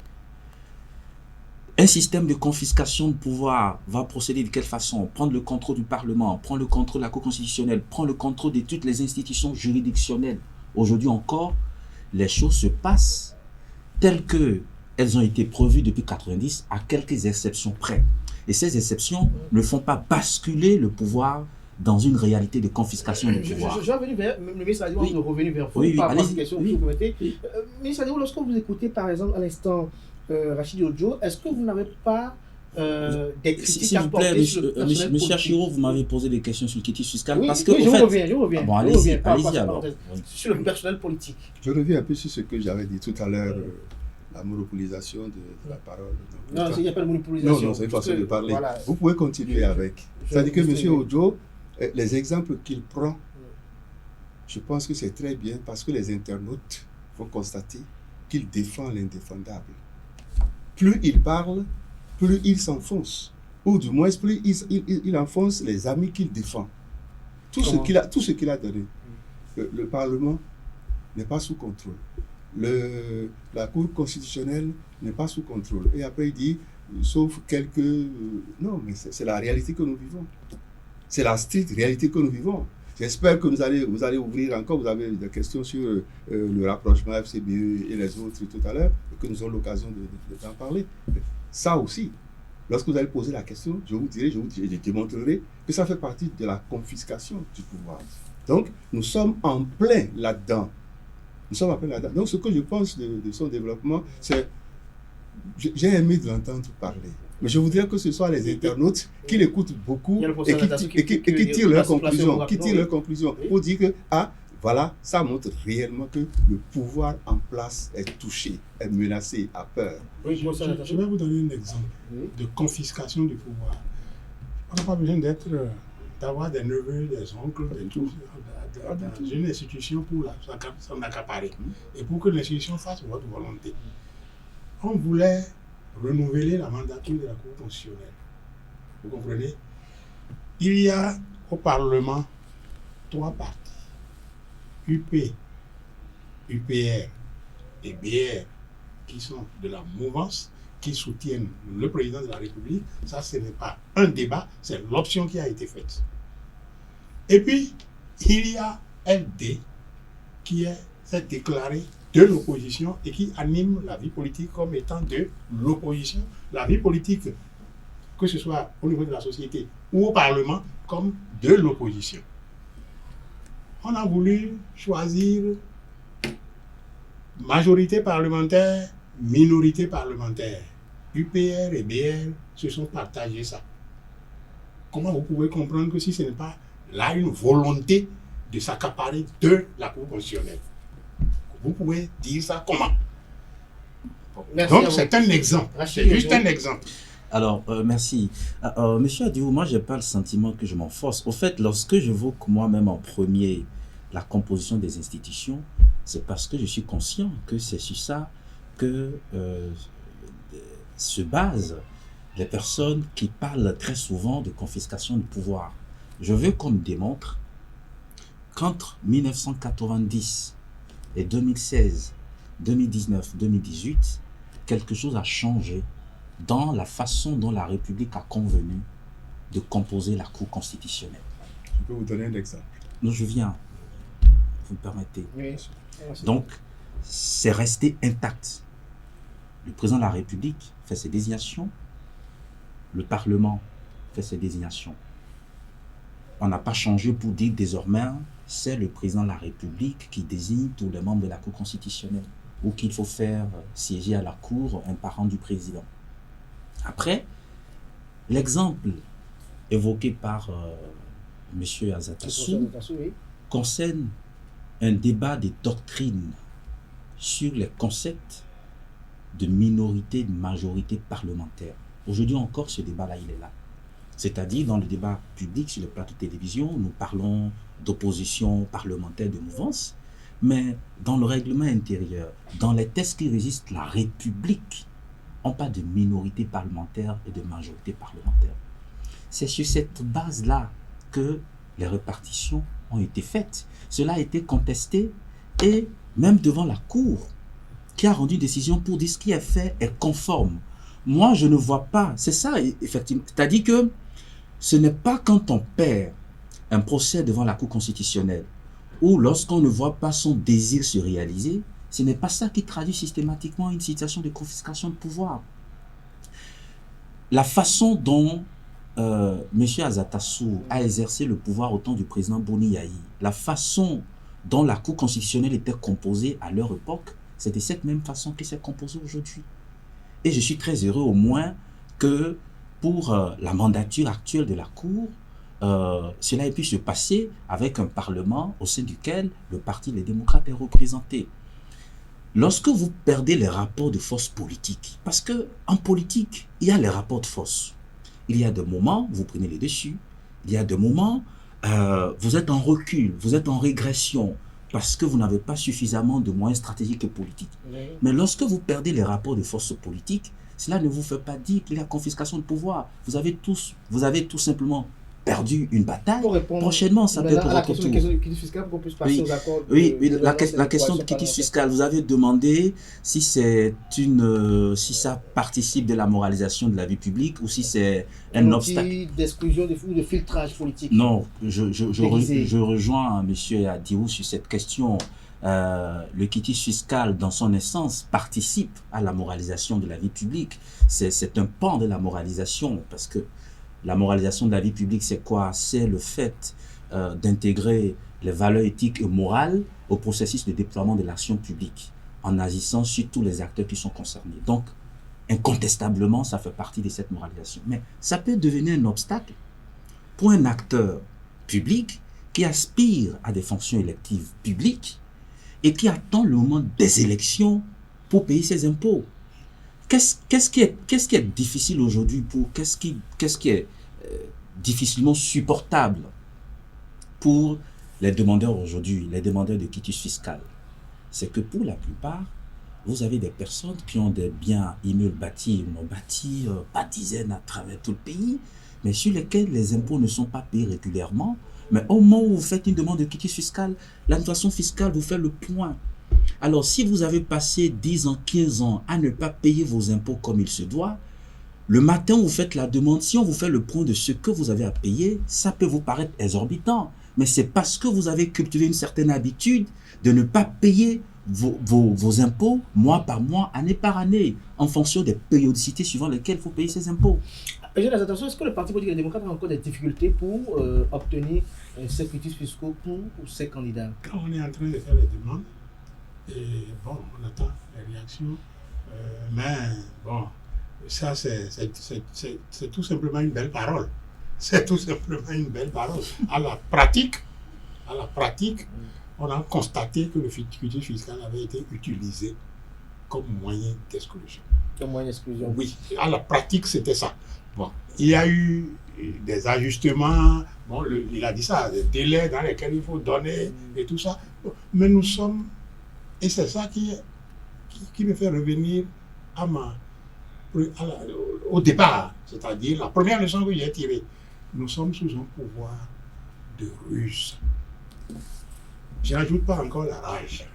Un système de confiscation de pouvoir va procéder de quelle façon? Prendre le contrôle du Parlement, prendre le contrôle de la Cour constitutionnelle, prendre le contrôle de toutes les institutions juridictionnelles. Aujourd'hui encore, les choses se passent telles qu'elles ont été prévues depuis 1990, à quelques exceptions près. Et ces exceptions ne font pas basculer le pouvoir dans une réalité de confiscation du pouvoir. Je vais revenir vers le ministre Adjou, Oui. de revenir vers vous Oui, par rapport à allez-y. ces questions que Oui. vous permettez. Oui. Ministre Adjou, lorsque vous écoutez par exemple à l'instant Rachid Odjo, est-ce que vous n'avez pas des critiques S'il à vous plaît, porter sur le personnel monsieur politique? Achiro, vous m'avez posé des questions sur le quitus fiscal. Oui, parce que, oui, au je fait, reviens. Ah bon, je allez-y, reviens par rapport à allez-y cette alors. parenthèse. Sur le personnel politique. Je reviens un peu sur ce que j'avais dit tout à l'heure, la monopolisation de la parole. Non, il n'y a pas de monopolisation. Non, c'est une façon de parler. Voilà. Vous pouvez continuer avec. C'est-à-dire que M. Odjo, les exemples qu'il prend, je pense que c'est très bien parce que les internautes vont constater qu'il défend l'indéfendable. Plus il parle, plus il s'enfonce. Ou du moins, plus il enfonce les amis qu'il défend. Tout ce qu'il a donné. Le Parlement n'est pas sous contrôle. La Cour constitutionnelle n'est pas sous contrôle. Et après, il dit, sauf quelques... non, mais c'est la réalité que nous vivons. C'est la stricte réalité que nous vivons. J'espère que vous allez ouvrir encore, vous avez des questions sur le rapprochement FCBE et les autres tout à l'heure, et que nous aurons l'occasion d'en parler. Ça aussi, lorsque vous allez poser la question, je démontrerai que ça fait partie de la confiscation du pouvoir. Donc, nous sommes en plein là-dedans. Donc, ce que je pense de son développement, c'est... J'ai aimé de l'entendre parler. Mais je voudrais que ce soit les internautes qui l'écoutent beaucoup et qui tirent leurs conclusions. Pour dire que, voilà, ça montre réellement que le pouvoir en place est touché, est menacé, a peur. Je vais vous donner un exemple de confiscation du pouvoir. On n'a pas besoin d'avoir des neveux, des oncles, des tout dans une institution pour s'en accaparer et pour que l'institution fasse votre volonté. On voulait renouveler la mandature de la Cour constitutionnelle. Vous comprenez? Il y a au Parlement 3 partis, UP, UPR et BR, qui sont de la mouvance, qui soutiennent le président de la République. Ça, ce n'est pas un débat, c'est l'option qui a été faite. Et puis, il y a LD, qui s'est déclaré de l'opposition et qui anime la vie politique comme étant de l'opposition. La vie politique, que ce soit au niveau de la société ou au Parlement, comme de l'opposition. On a voulu choisir majorité parlementaire, minorité parlementaire. UPR et BR se sont partagés ça. Comment vous pouvez comprendre que si ce n'est pas là une volonté de s'accaparer de la Cour constitutionnelle? Vous pouvez dire ça comment? Donc c'est un exemple. C'est juste un exemple. Alors, merci. Monsieur Adjou, moi, je n'ai pas le sentiment que je m'en force. Au fait, lorsque j'évoque moi-même en premier la composition des institutions, c'est parce que je suis conscient que c'est sur ça que se basent les personnes qui parlent très souvent de confiscation du pouvoir. Je veux qu'on me démontre qu'entre 1990 et 2016, 2019, 2018, quelque chose a changé dans la façon dont la République a convenu de composer la Cour constitutionnelle. Je peux vous donner un exemple. Non, je viens, vous me permettez. Oui. Donc, c'est resté intact. Le président de la République fait ses désignations, le Parlement fait ses désignations. On n'a pas changé pour dire désormais, c'est le président de la République qui désigne tous les membres de la Cour constitutionnelle. ou qu'il faut faire siéger à la cour un parent du président. Après, l'exemple évoqué par M. Azatassou concerne un débat des doctrines sur les concepts de minorité, de majorité parlementaire. Aujourd'hui encore, ce débat-là, il est là. C'est-à-dire, dans le débat public sur les plateaux de télévision, nous parlons d'opposition parlementaire, de mouvance, mais dans le règlement intérieur, dans les textes qui régissent la République, on parle de minorité parlementaire et de majorité parlementaire. C'est sur cette base-là que les répartitions ont été faites. Cela a été contesté et même devant la Cour, qui a rendu une décision pour dire ce qui est fait est conforme. Moi, je ne vois pas, c'est ça, effectivement. C'est-à-dire que ce n'est pas quand on perd un procès devant la Cour constitutionnelle ou lorsqu'on ne voit pas son désir se réaliser, ce n'est pas ça qui traduit systématiquement une situation de confiscation de pouvoir. La façon dont M. Azatassou a exercé le pouvoir au temps du président Boni Yahi, la façon dont la Cour constitutionnelle était composée à leur époque, c'est de cette même façon qu'elle s'est composée aujourd'hui. Et je suis très heureux au moins que pour la mandature actuelle de la Cour, cela ait pu se passer avec un Parlement au sein duquel le Parti des démocrates est représenté. Lorsque vous perdez les rapports de force politique, parce qu'en politique, il y a les rapports de force. Il y a des moments, vous prenez les dessus, il y a des moments, vous êtes en recul, vous êtes en régression, parce que vous n'avez pas suffisamment de moyens stratégiques et politiques. Oui. Mais lorsque vous perdez les rapports de force politique, cela ne vous fait pas dire qu'il y a confiscation de pouvoir. Vous avez tout simplement perdu une bataille. Prochainement, ça peut être votre tour. La question de quitus fiscal, vous avez demandé si ça participe de la moralisation de la vie publique ou si c'est un obstacle d'exclusion ou de filtrage politique. Non, je rejoins M. Adirou sur cette question. Le quitus fiscal, dans son essence, participe à la moralisation de la vie publique. C'est un pan de la moralisation, parce que la moralisation de la vie publique, c'est quoi? C'est le fait d'intégrer les valeurs éthiques et morales au processus de déploiement de l'action publique, en agissant sur tous les acteurs qui sont concernés. Donc, incontestablement, ça fait partie de cette moralisation. Mais ça peut devenir un obstacle pour un acteur public qui aspire à des fonctions électives publiques et qui attend le moment des élections pour payer ses impôts. Qu'est-ce qui est difficile aujourd'hui qu'est-ce qui est difficilement supportable pour les demandeurs aujourd'hui, les demandeurs de quitus fiscal? C'est que pour la plupart, vous avez des personnes qui ont des biens immeubles bâtis, non bâtis, pas dizaines à travers tout le pays, mais sur lesquels les impôts ne sont pas payés régulièrement. Mais au moment où vous faites une demande de quitus fiscal, l'administration fiscale vous fait le point. Alors, si vous avez passé 10 ans, 15 ans à ne pas payer vos impôts comme il se doit, le matin où vous faites la demande, si on vous fait le point de ce que vous avez à payer, ça peut vous paraître exorbitant. Mais c'est parce que vous avez cultivé une certaine habitude de ne pas payer vos impôts mois par mois, année par année, en fonction des périodicités suivant lesquelles il faut payer ses impôts. Est-ce que le Parti politique des démocrates a encore des difficultés pour obtenir ces quitus fiscaux pour ces candidats? Quand on est en train de faire les demandes, et bon, on attend les réactions, mais bon, ça c'est tout simplement une belle parole. C'est tout simplement une belle parole. À la pratique, on a constaté que le quitus fiscal avait été utilisé comme moyen d'exclusion. Comme moyen d'exclusion? Oui, à la pratique, c'était ça. Bon, il y a eu des ajustements, bon, il a dit ça, des délais dans lesquels il faut donner et tout ça. Mais nous sommes, et c'est ça qui me fait revenir au départ, c'est-à-dire la première leçon que j'ai tirée. Nous sommes sous un pouvoir de ruse. Je n'ajoute pas encore la rage.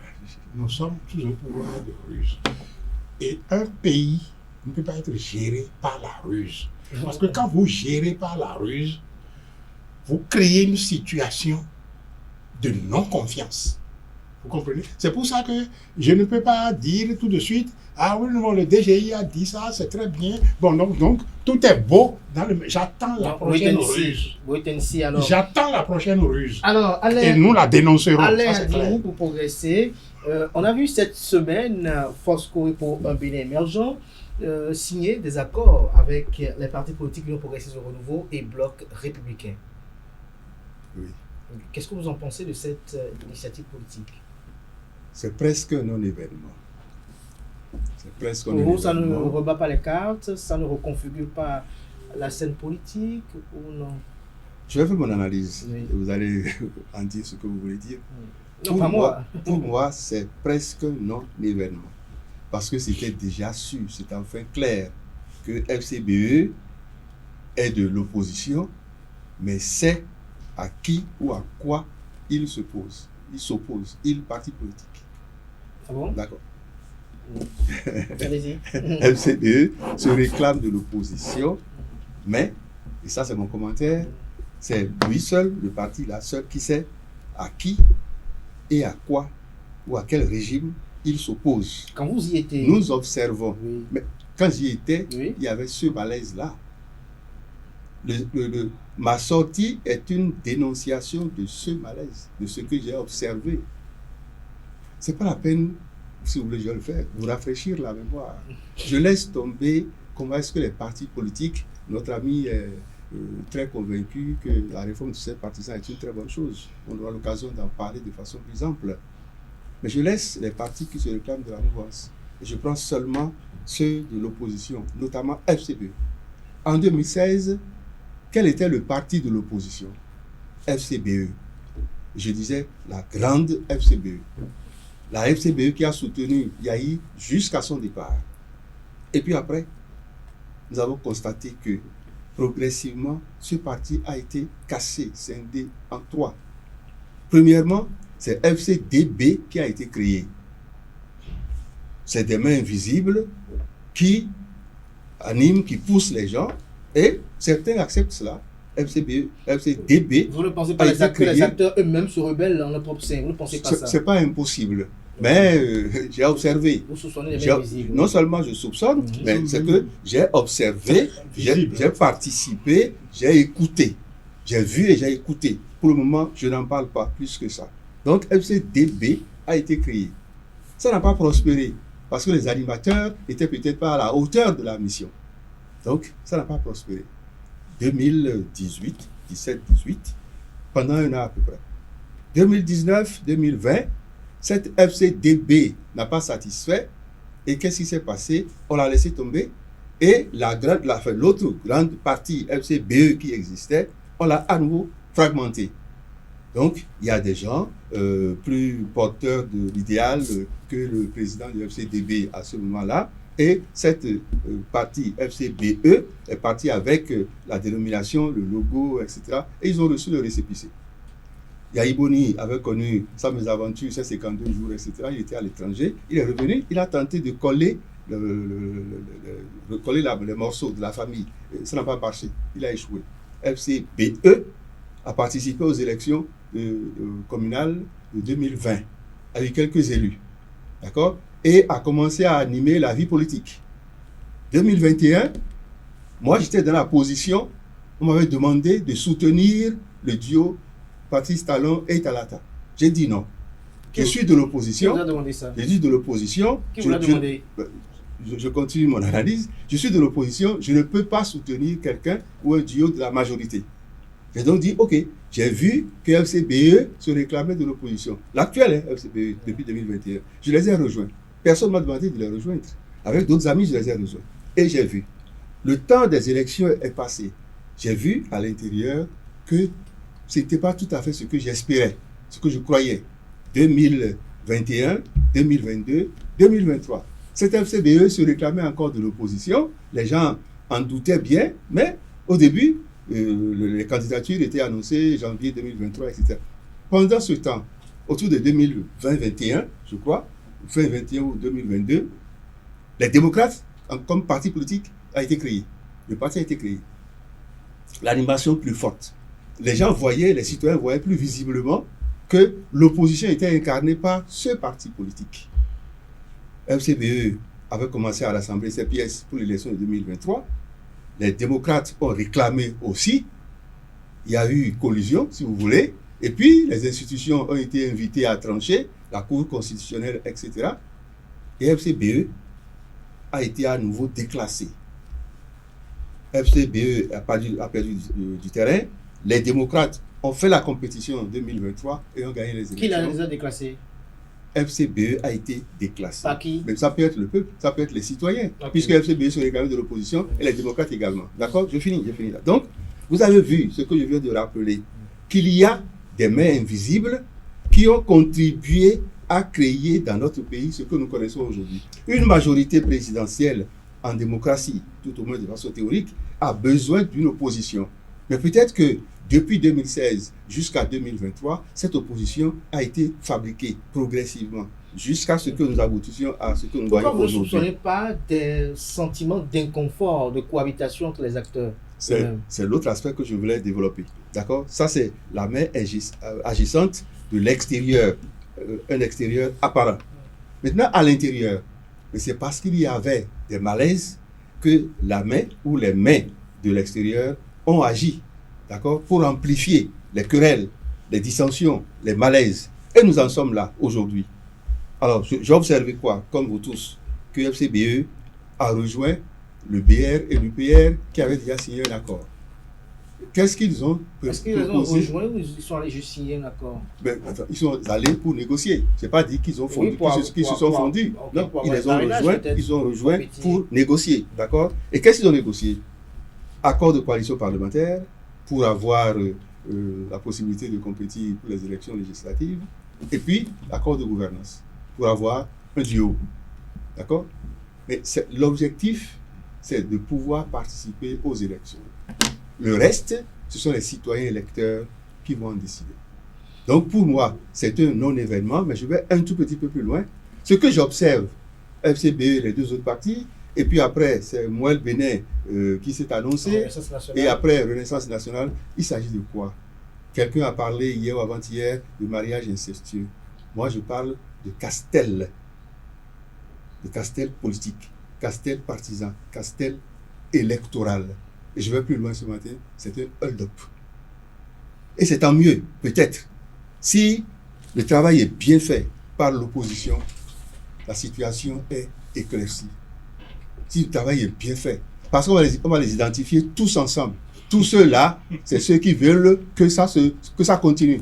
Nous sommes sous un pouvoir de ruse. Et un pays ne peut pas être géré par la ruse. Parce que quand vous gérez par la ruse, vous créez une situation de non-confiance. Vous comprenez? C'est pour ça que je ne peux pas dire tout de suite, ah oui, non, le DGI a dit ça, c'est très bien. Bon, donc tout est beau. J'attends la prochaine ruse. Alors. J'attends la prochaine ruse. Alors, Alain, et nous la dénoncerons. Alain, pour progresser, on a vu cette semaine Fosco pour un Bénin émergent signer des accords avec les partis politiques Union progressiste du renouveau et Bloc républicain. Oui. Qu'est-ce que vous en pensez de cette initiative politique? C'est presque un non-événement. C'est presque pour vous, ça ne rebat pas les cartes, ça ne reconfigure pas la scène politique ou non? Je vais faire mon analyse oui. Et vous allez en dire ce que vous voulez dire. Non, pas moi. Pour moi, c'est presque non-événement. Parce que c'était déjà sûr, c'était enfin clair que FCBE est de l'opposition, mais c'est à qui ou à quoi il s'oppose. Il s'oppose, il parti politique. Ah bon? D'accord. Allez-y. FCBE se réclame de l'opposition, mais, et ça c'est mon commentaire, c'est lui seul, le parti là seul, qui sait à qui et à quoi ou à quel régime il s'oppose. Quand vous y étiez... Nous observons. Oui. Mais quand j'y étais, oui. Il y avait ce malaise-là. Ma sortie est une dénonciation de ce malaise, de ce que j'ai observé. C'est pas la peine, si vous voulez, je vais le faire, vous rafraîchir la mémoire. Je laisse tomber comment est-ce que les partis politiques, notre ami est très convaincu que la réforme de ces partisans est une très bonne chose. On aura l'occasion d'en parler de façon plus ample. Mais je laisse les partis qui se réclament de la mouvance. Et je prends seulement ceux de l'opposition, notamment FCBE. En 2016, quel était le parti de l'opposition? FCBE. Je disais la grande FCBE. La FCBE qui a soutenu Yahi jusqu'à son départ. Et puis après, nous avons constaté que progressivement, ce parti a été cassé, scindé en trois. Premièrement, c'est FCDB qui a été créé. C'est des mains invisibles qui animent, qui poussent les gens, et certains acceptent cela. FCDB. Vous ne pensez pas que les acteurs eux-mêmes se rebellent dans leur propre sein? Vous ne pensez pas ça? C'est pas impossible. Mais j'ai observé. Vous soupçonnez les mains invisibles. Non seulement je soupçonne, mais c'est que j'ai observé, j'ai participé, j'ai écouté. J'ai vu et j'ai écouté. Pour le moment, je n'en parle pas plus que ça. Donc, FCDB a été créé. Ça n'a pas prospéré parce que les animateurs n'étaient peut-être pas à la hauteur de la mission. Donc, ça n'a pas prospéré. 2018, 17-18, pendant un an à peu près. 2019-2020, cette FCDB n'a pas satisfait. Et qu'est-ce qui s'est passé? On l'a laissé tomber. Et l'autre grande partie FCBE qui existait, on l'a à nouveau fragmenté. Donc, il y a des gens plus porteurs de l'idéal que le président du FCDB à ce moment-là. Et cette partie FCBE est partie avec la dénomination, le logo, etc. Et ils ont reçu le récépissé. Yahi Boni avait connu sa mésaventure, ses 52 jours, etc. Il était à l'étranger. Il est revenu, il a tenté de coller les morceaux de la famille. Ça n'a pas marché. Il a échoué. FCBE a participé aux élections communales de 2020 avec quelques élus. D'accord? Et a commencé à animer la vie politique. 2021, moi j'étais dans la position, on m'avait demandé de soutenir le duo Patrice Talon et Talata. J'ai dit non. Je suis de l'opposition. Qui vous a demandé ça? Je suis de l'opposition. Qui vous a demandé? Je continue mon analyse. Je suis de l'opposition. Je ne peux pas soutenir quelqu'un ou un duo de la majorité. J'ai donc dit, ok, j'ai vu que FCBE se réclamait de l'opposition. L'actuel FCBE, depuis 2021. Je les ai rejoints. Personne ne m'a demandé de les rejoindre. Avec d'autres amis, je les ai rejoints. Et j'ai vu. Le temps des élections est passé. J'ai vu à l'intérieur que ce n'était pas tout à fait ce que j'espérais, ce que je croyais. 2021, 2022, 2023. Cet FCBE se réclamait encore de l'opposition. Les gens en doutaient bien, mais au début, les candidatures étaient annoncées janvier 2023, etc. Pendant ce temps, autour de 2020-21, je crois, fin 2021 ou 2022, les démocrates, comme parti politique, a été créé. Le parti a été créé. L'animation plus forte. Les gens voyaient, les citoyens voyaient plus visiblement que l'opposition était incarnée par ce parti politique. FCBE avait commencé à rassembler ses pièces pour l'élection de 2023. Les démocrates ont réclamé aussi. Il y a eu collusion, si vous voulez. Et puis, les institutions ont été invitées à trancher, la Cour constitutionnelle, etc. Et FCBE a été à nouveau déclassé. FCBE a perdu du terrain. Les démocrates ont fait la compétition en 2023 et ont gagné les élections. Qui les a déclassés? FCBE a été déclassé. Par qui? Mais ça peut être le peuple, ça peut être les citoyens, Okay. puisque FCBE se réclame de l'opposition et les démocrates également. D'accord? Je finis là. Donc, vous avez vu ce que je viens de rappeler, qu'il y a des mains invisibles qui ont contribué à créer dans notre pays ce que nous connaissons aujourd'hui. Une majorité présidentielle en démocratie, tout au moins de façon théorique, a besoin d'une opposition. Mais peut-être que depuis 2016 jusqu'à 2023, cette opposition a été fabriquée progressivement jusqu'à ce que nous aboutissions à ce que nous voyons Pourquoi vous ne aujourd'hui. soupçonnez pas des sentiments d'inconfort, de cohabitation entre les acteurs? C'est l'autre aspect que je voulais développer. D'accord? Ça, c'est la main agissante de l'extérieur, un extérieur apparent. Maintenant, à l'intérieur, mais c'est parce qu'il y avait des malaises que la main ou les mains de l'extérieur ont agi, d'accord, pour amplifier les querelles, les dissensions, les malaises. Et nous en sommes là aujourd'hui. Alors, j'ai observé quoi, comme vous tous, que FCBE a rejoint le BR et l'UPR qui avaient déjà signé un accord. Qu'est-ce qu'ils ont proposé? Est-ce qu'ils ont rejoint ou ils sont allés juste signer un accord? Ben, attends, ils sont allés pour négocier. Je n'ai pas dit qu'ils ont fondu, Oui, qu'ils se sont fondus. Okay, Non, ils ont rejoint pour négocier. D'accord? Et qu'est-ce qu'ils ont négocié? Accord de coalition parlementaire pour avoir la possibilité de compétir pour les élections législatives. Et puis, accord de gouvernance pour avoir un duo. D'accord? Mais l'objectif, c'est de pouvoir participer aux élections. Le reste, ce sont les citoyens électeurs qui vont en décider. Donc pour moi, c'est un non-événement, mais je vais un tout petit peu plus loin. Ce que j'observe, FCBE, les deux autres partis, et puis après, c'est Mouel Bénin qui s'est annoncé, et après Renaissance nationale, il s'agit de quoi? Quelqu'un a parlé hier ou avant-hier de mariage incestueux. Moi, je parle de castel politique, castel partisan, castel électoral. Et je vais plus loin ce matin, c'est un hold-up. Et c'est tant mieux, peut-être, si le travail est bien fait par l'opposition, la situation est éclaircie. Si le travail est bien fait, parce qu'on va les identifier tous ensemble. Tous ceux-là, c'est ceux qui veulent que ça continue,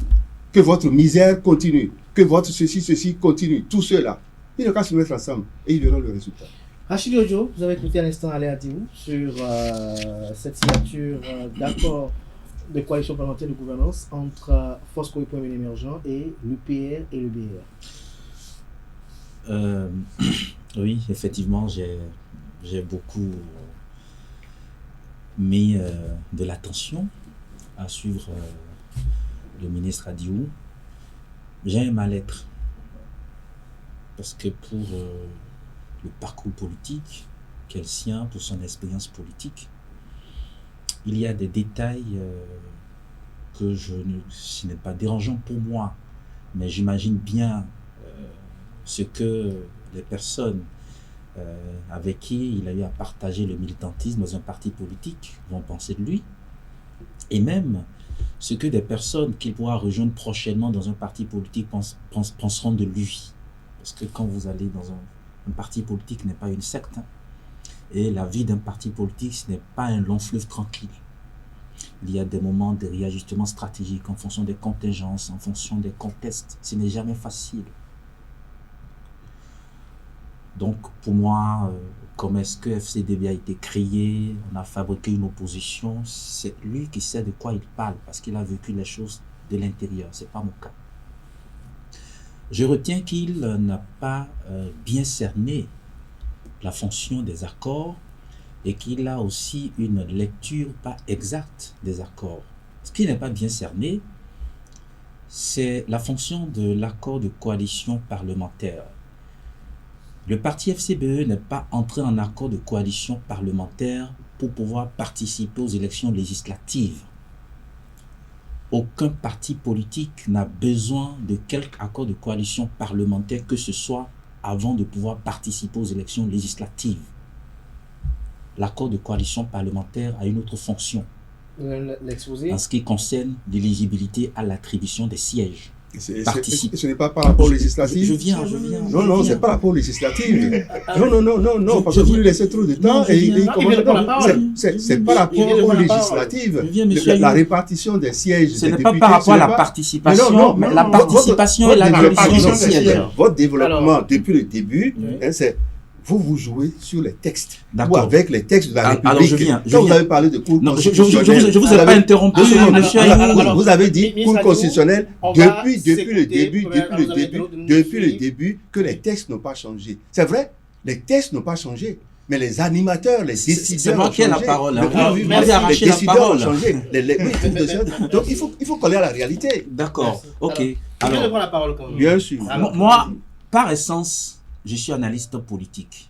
que votre misère continue, que votre ceci continue. Tous ceux-là, ils n'ont qu'à se mettre ensemble et ils verront le résultat. Rachid Ojo, vous avez écouté à l'instant Aléa Diou sur cette signature d'accord de coalition parlementaire de gouvernance entre Force Covid Premier Émergent et l'UPR et le BR. Oui, effectivement, j'ai beaucoup mis de l'attention à suivre le ministre Adiou. J'ai un mal-être parce que pour le parcours politique qu'est le sien, pour son expérience politique, il y a des détails que ce n'est pas dérangeant pour moi, mais j'imagine bien ce que les personnes avec qui il a eu à partager le militantisme dans un parti politique vont penser de lui, et même ce que des personnes qu'il pourra rejoindre prochainement dans un parti politique penseront de lui. Parce que quand vous allez dans un parti politique n'est pas une secte, hein, et la vie d'un parti politique, ce n'est pas un long fleuve tranquille. Il y a des moments de réajustement stratégique en fonction des contingences, en fonction des contextes. Ce n'est jamais facile. Donc pour moi, comment est-ce que FCDB a été créé, on a fabriqué une opposition, c'est lui qui sait de quoi il parle, parce qu'il a vécu les choses de l'intérieur, ce n'est pas mon cas. Je retiens qu'il n'a pas bien cerné la fonction des accords et qu'il a aussi une lecture pas exacte des accords. Ce qui n'est pas bien cerné, c'est la fonction de l'accord de coalition parlementaire. Le parti FCBE n'est pas entré en accord de coalition parlementaire pour pouvoir participer aux élections législatives. aucun parti politique n'a besoin de quelque accord de coalition parlementaire que ce soit avant de pouvoir participer aux élections législatives. L'accord de coalition parlementaire a une autre fonction L'exposé. en ce qui concerne l'éligibilité à l'attribution des sièges. Ce n'est pas par rapport législatif. Je viens. Non, c'est pas rapport législatif. Non, parce que vous lui laissez trop de temps et il commence. C'est pas rapport législatif. La répartition des sièges. Ce n'est pas par rapport à la participation, mais la participation et l'attribution des sièges. Votre développement depuis le début, c'est vous jouez sur les textes ou avec les textes de la République. Alors je viens. Vous avez parlé de cour constitutionnelle. Je vous ai pas interrompu, monsieur. Vous avez dit cour constitutionnelle depuis le début que les textes n'ont pas changé. C'est vrai, les textes n'ont pas changé. Mais les animateurs, les décideurs ont changé. C'est moi qui ai la parole. Les décideurs ont changé. Donc il faut coller à la réalité. D'accord, ok. Alors, je prends la parole quand même. Bien sûr. Moi, par essence, je suis analyste politique.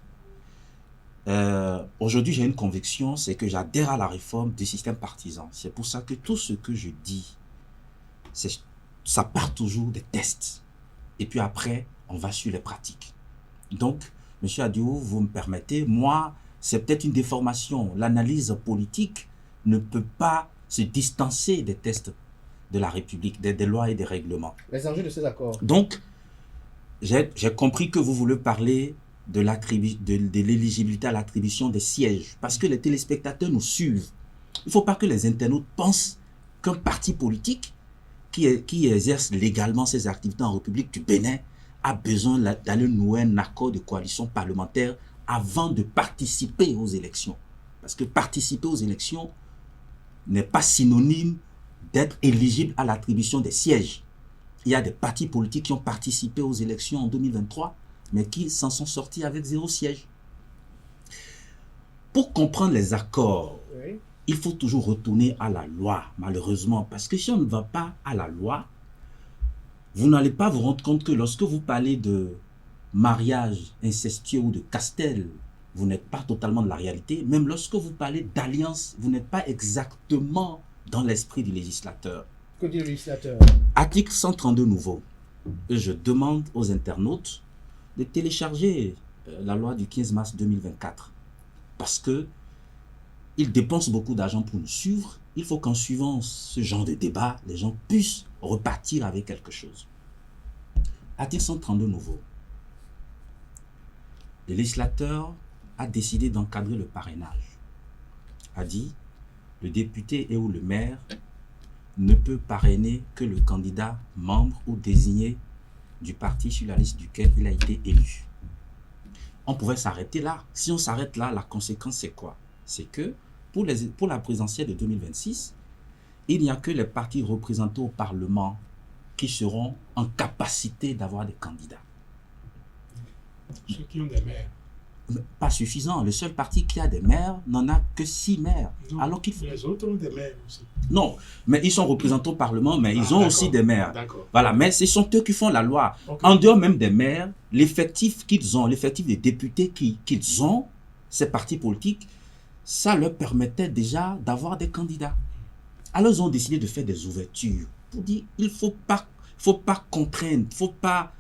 Aujourd'hui, j'ai une conviction, c'est que j'adhère à la réforme du système partisan. C'est pour ça que tout ce que je dis, ça part toujours des tests. Et puis après, on va sur les pratiques. Donc, M. Adio, vous me permettez, moi, c'est peut-être une déformation. L'analyse politique ne peut pas se distancer des tests de la République, des lois et des règlements. Les enjeux de ces accords. Donc, j'ai compris que vous voulez parler de l'éligibilité à l'attribution des sièges, parce que les téléspectateurs nous suivent. Il ne faut pas que les internautes pensent qu'un parti politique qui exerce légalement ses activités en République du Bénin a besoin d'aller nouer un accord de coalition parlementaire avant de participer aux élections. Parce que participer aux élections n'est pas synonyme d'être éligible à l'attribution des sièges. Il y a des partis politiques qui ont participé aux élections en 2023, mais qui s'en sont sortis avec 0 siège. Pour comprendre les accords, il faut toujours retourner à la loi, malheureusement. Parce que si on ne va pas à la loi, vous n'allez pas vous rendre compte que lorsque vous parlez de mariage incestueux ou de castel, vous n'êtes pas totalement de la réalité. Même lorsque vous parlez d'alliance, vous n'êtes pas exactement dans l'esprit du législateur. Que dit le législateur? Article 132 nouveau. Et je demande aux internautes de télécharger la loi du 15 mars 2024. Parce que ils dépensent beaucoup d'argent pour nous suivre. Il faut qu'en suivant ce genre de débat, les gens puissent repartir avec quelque chose. Article 132 nouveau. Le législateur a décidé d'encadrer le parrainage. A dit, le député et ou le maire ne peut parrainer que le candidat membre ou désigné du parti sur la liste duquel il a été élu. On pouvait s'arrêter là. Si on s'arrête là, la conséquence c'est quoi? C'est que pour la présidentielle de 2026, il n'y a que les partis représentés au Parlement qui seront en capacité d'avoir des candidats. Ceux qui ont des maires. Mais pas suffisant. Le seul parti qui a des maires n'en a que 6 maires. Non, alors les autres ont des maires aussi. Non, mais ils sont représentés au Parlement, mais ils ont aussi des maires. Voilà, mais ce sont eux qui font la loi. Okay. En dehors même des maires, l'effectif qu'ils ont, l'effectif des députés qu'ils ont, ces partis politiques, ça leur permettait déjà d'avoir des candidats. Alors ils ont décidé de faire des ouvertures pour dire il ne faut pas contraindre, il ne faut pas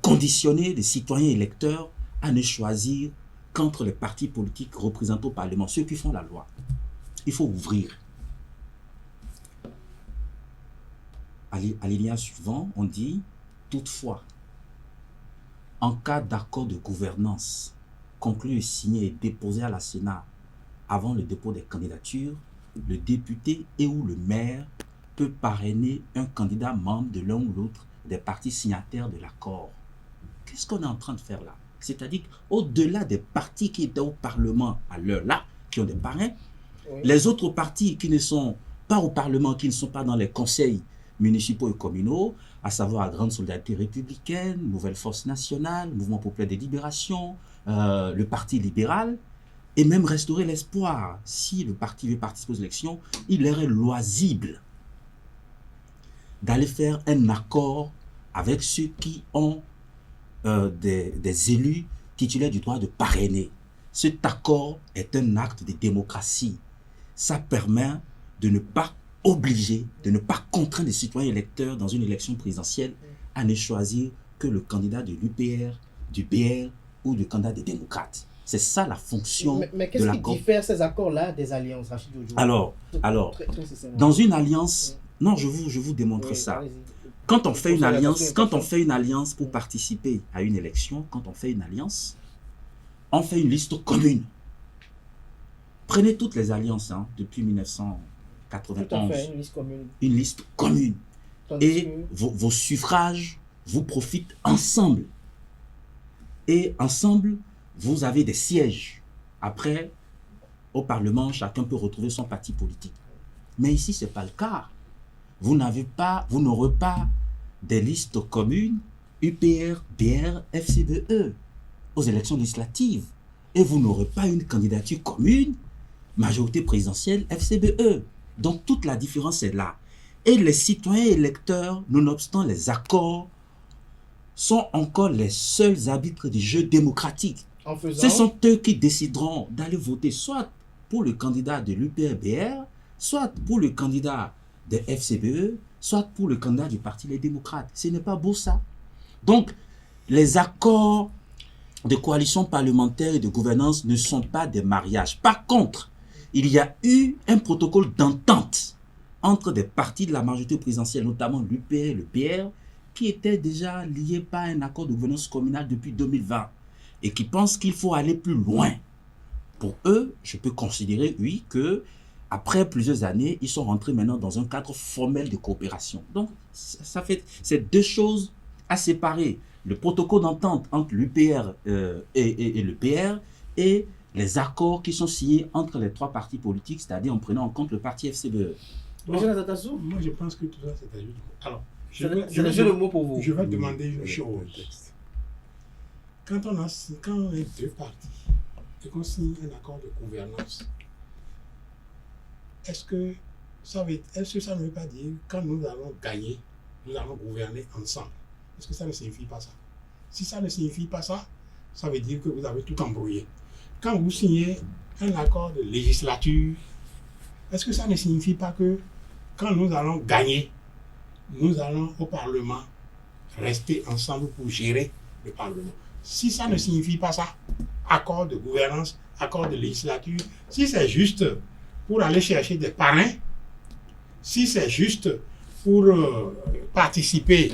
conditionner les citoyens électeurs à ne choisir qu'entre les partis politiques représentés au Parlement, ceux qui font la loi. Il faut ouvrir. À l'alinéa suivant, on dit toutefois, en cas d'accord de gouvernance conclu et signé et déposé à la Sénat avant le dépôt des candidatures, le député et ou le maire peut parrainer un candidat membre de l'un ou l'autre des partis signataires de l'accord. Qu'est-ce qu'on est en train de faire là? C'est-à-dire qu'au-delà des partis qui étaient au Parlement à l'heure-là, qui ont des parrains, les autres partis qui ne sont pas au Parlement, qui ne sont pas dans les conseils municipaux et communaux, à savoir la Grande Solidarité Républicaine, Nouvelle Force Nationale, Mouvement Populaire des Libérations, le Parti libéral, et même restaurer l'espoir. Si le parti veut participer aux élections, il est loisible d'aller faire un accord avec ceux qui ont des élus titulaires du droit de parrainer. Cet accord est un acte de démocratie. Ça permet de ne pas obligé de ne pas contraindre les citoyens électeurs dans une élection présidentielle à ne choisir que le candidat de l'UPR, du BR ou du candidat des démocrates. C'est ça la fonction mais de qu'est-ce qui l'accord. diffère ces accords-là des alliances, Rachid Djoudjou? Alors, Très sincèrement. dans une alliance, non, je vous démontre Oui, ça. allez-y. Quand on fait une Posez la alliance, question, quand on fait une alliance pour participer à une élection, quand on fait une alliance, on fait une liste commune. Prenez toutes les alliances depuis Tout à 1991, fait, une liste commune. une liste commune. Tandis Et que- vos suffrages vous profitent ensemble. Et ensemble, vous avez des sièges. Après, au Parlement, chacun peut retrouver son parti politique. Mais ici, ce n'est pas le cas. Vous n'aurez pas des listes communes UPR, BR, FCBE aux élections législatives. Et vous n'aurez pas une candidature commune, majorité présidentielle, FCBE. Donc toute la différence est là. Et les citoyens électeurs, nonobstant les accords, sont encore les seuls arbitres du jeu démocratique. En faisant... Ce sont eux qui décideront d'aller voter soit pour le candidat de l'UPR-BR, soit pour le candidat de FCBE, soit pour le candidat du Parti Les Démocrates. Ce n'est pas beau ça. Donc, les accords de coalition parlementaire et de gouvernance ne sont pas des mariages. Par contre, il y a eu un protocole d'entente entre des partis de la majorité présidentielle, notamment l'UPR et le PR, qui étaient déjà liés par un accord de gouvernance communale depuis 2020 et qui pensent qu'il faut aller plus loin. Pour eux, je peux considérer, oui, que après plusieurs années, ils sont rentrés maintenant dans un cadre formel de coopération. Donc, c'est deux choses à séparer. Le protocole d'entente entre l'UPR et le PR et les accords qui sont signés entre les trois partis politiques, c'est-à-dire en prenant en compte le parti FCBE. Monsieur Nazatassou, Moi, je pense que tout ça, c'est un jeu de mots. Alors, c'est le jeu de mots pour vous. je vais demander une chose. Quand on est deux partis et qu'on signe un accord de gouvernance, est-ce que ça ne veut pas dire quand nous allons gagner, nous allons gouverner ensemble? Est-ce que ça ne signifie pas ça? Si ça ne signifie pas ça, ça veut dire que vous avez tout embrouillé. Quand vous signez un accord de législature, est-ce que ça ne signifie pas que quand nous allons gagner, nous allons au Parlement rester ensemble pour gérer le Parlement? Si ça ne signifie pas ça, accord de gouvernance, accord de législature, si c'est juste pour aller chercher des parrains, si c'est juste pour participer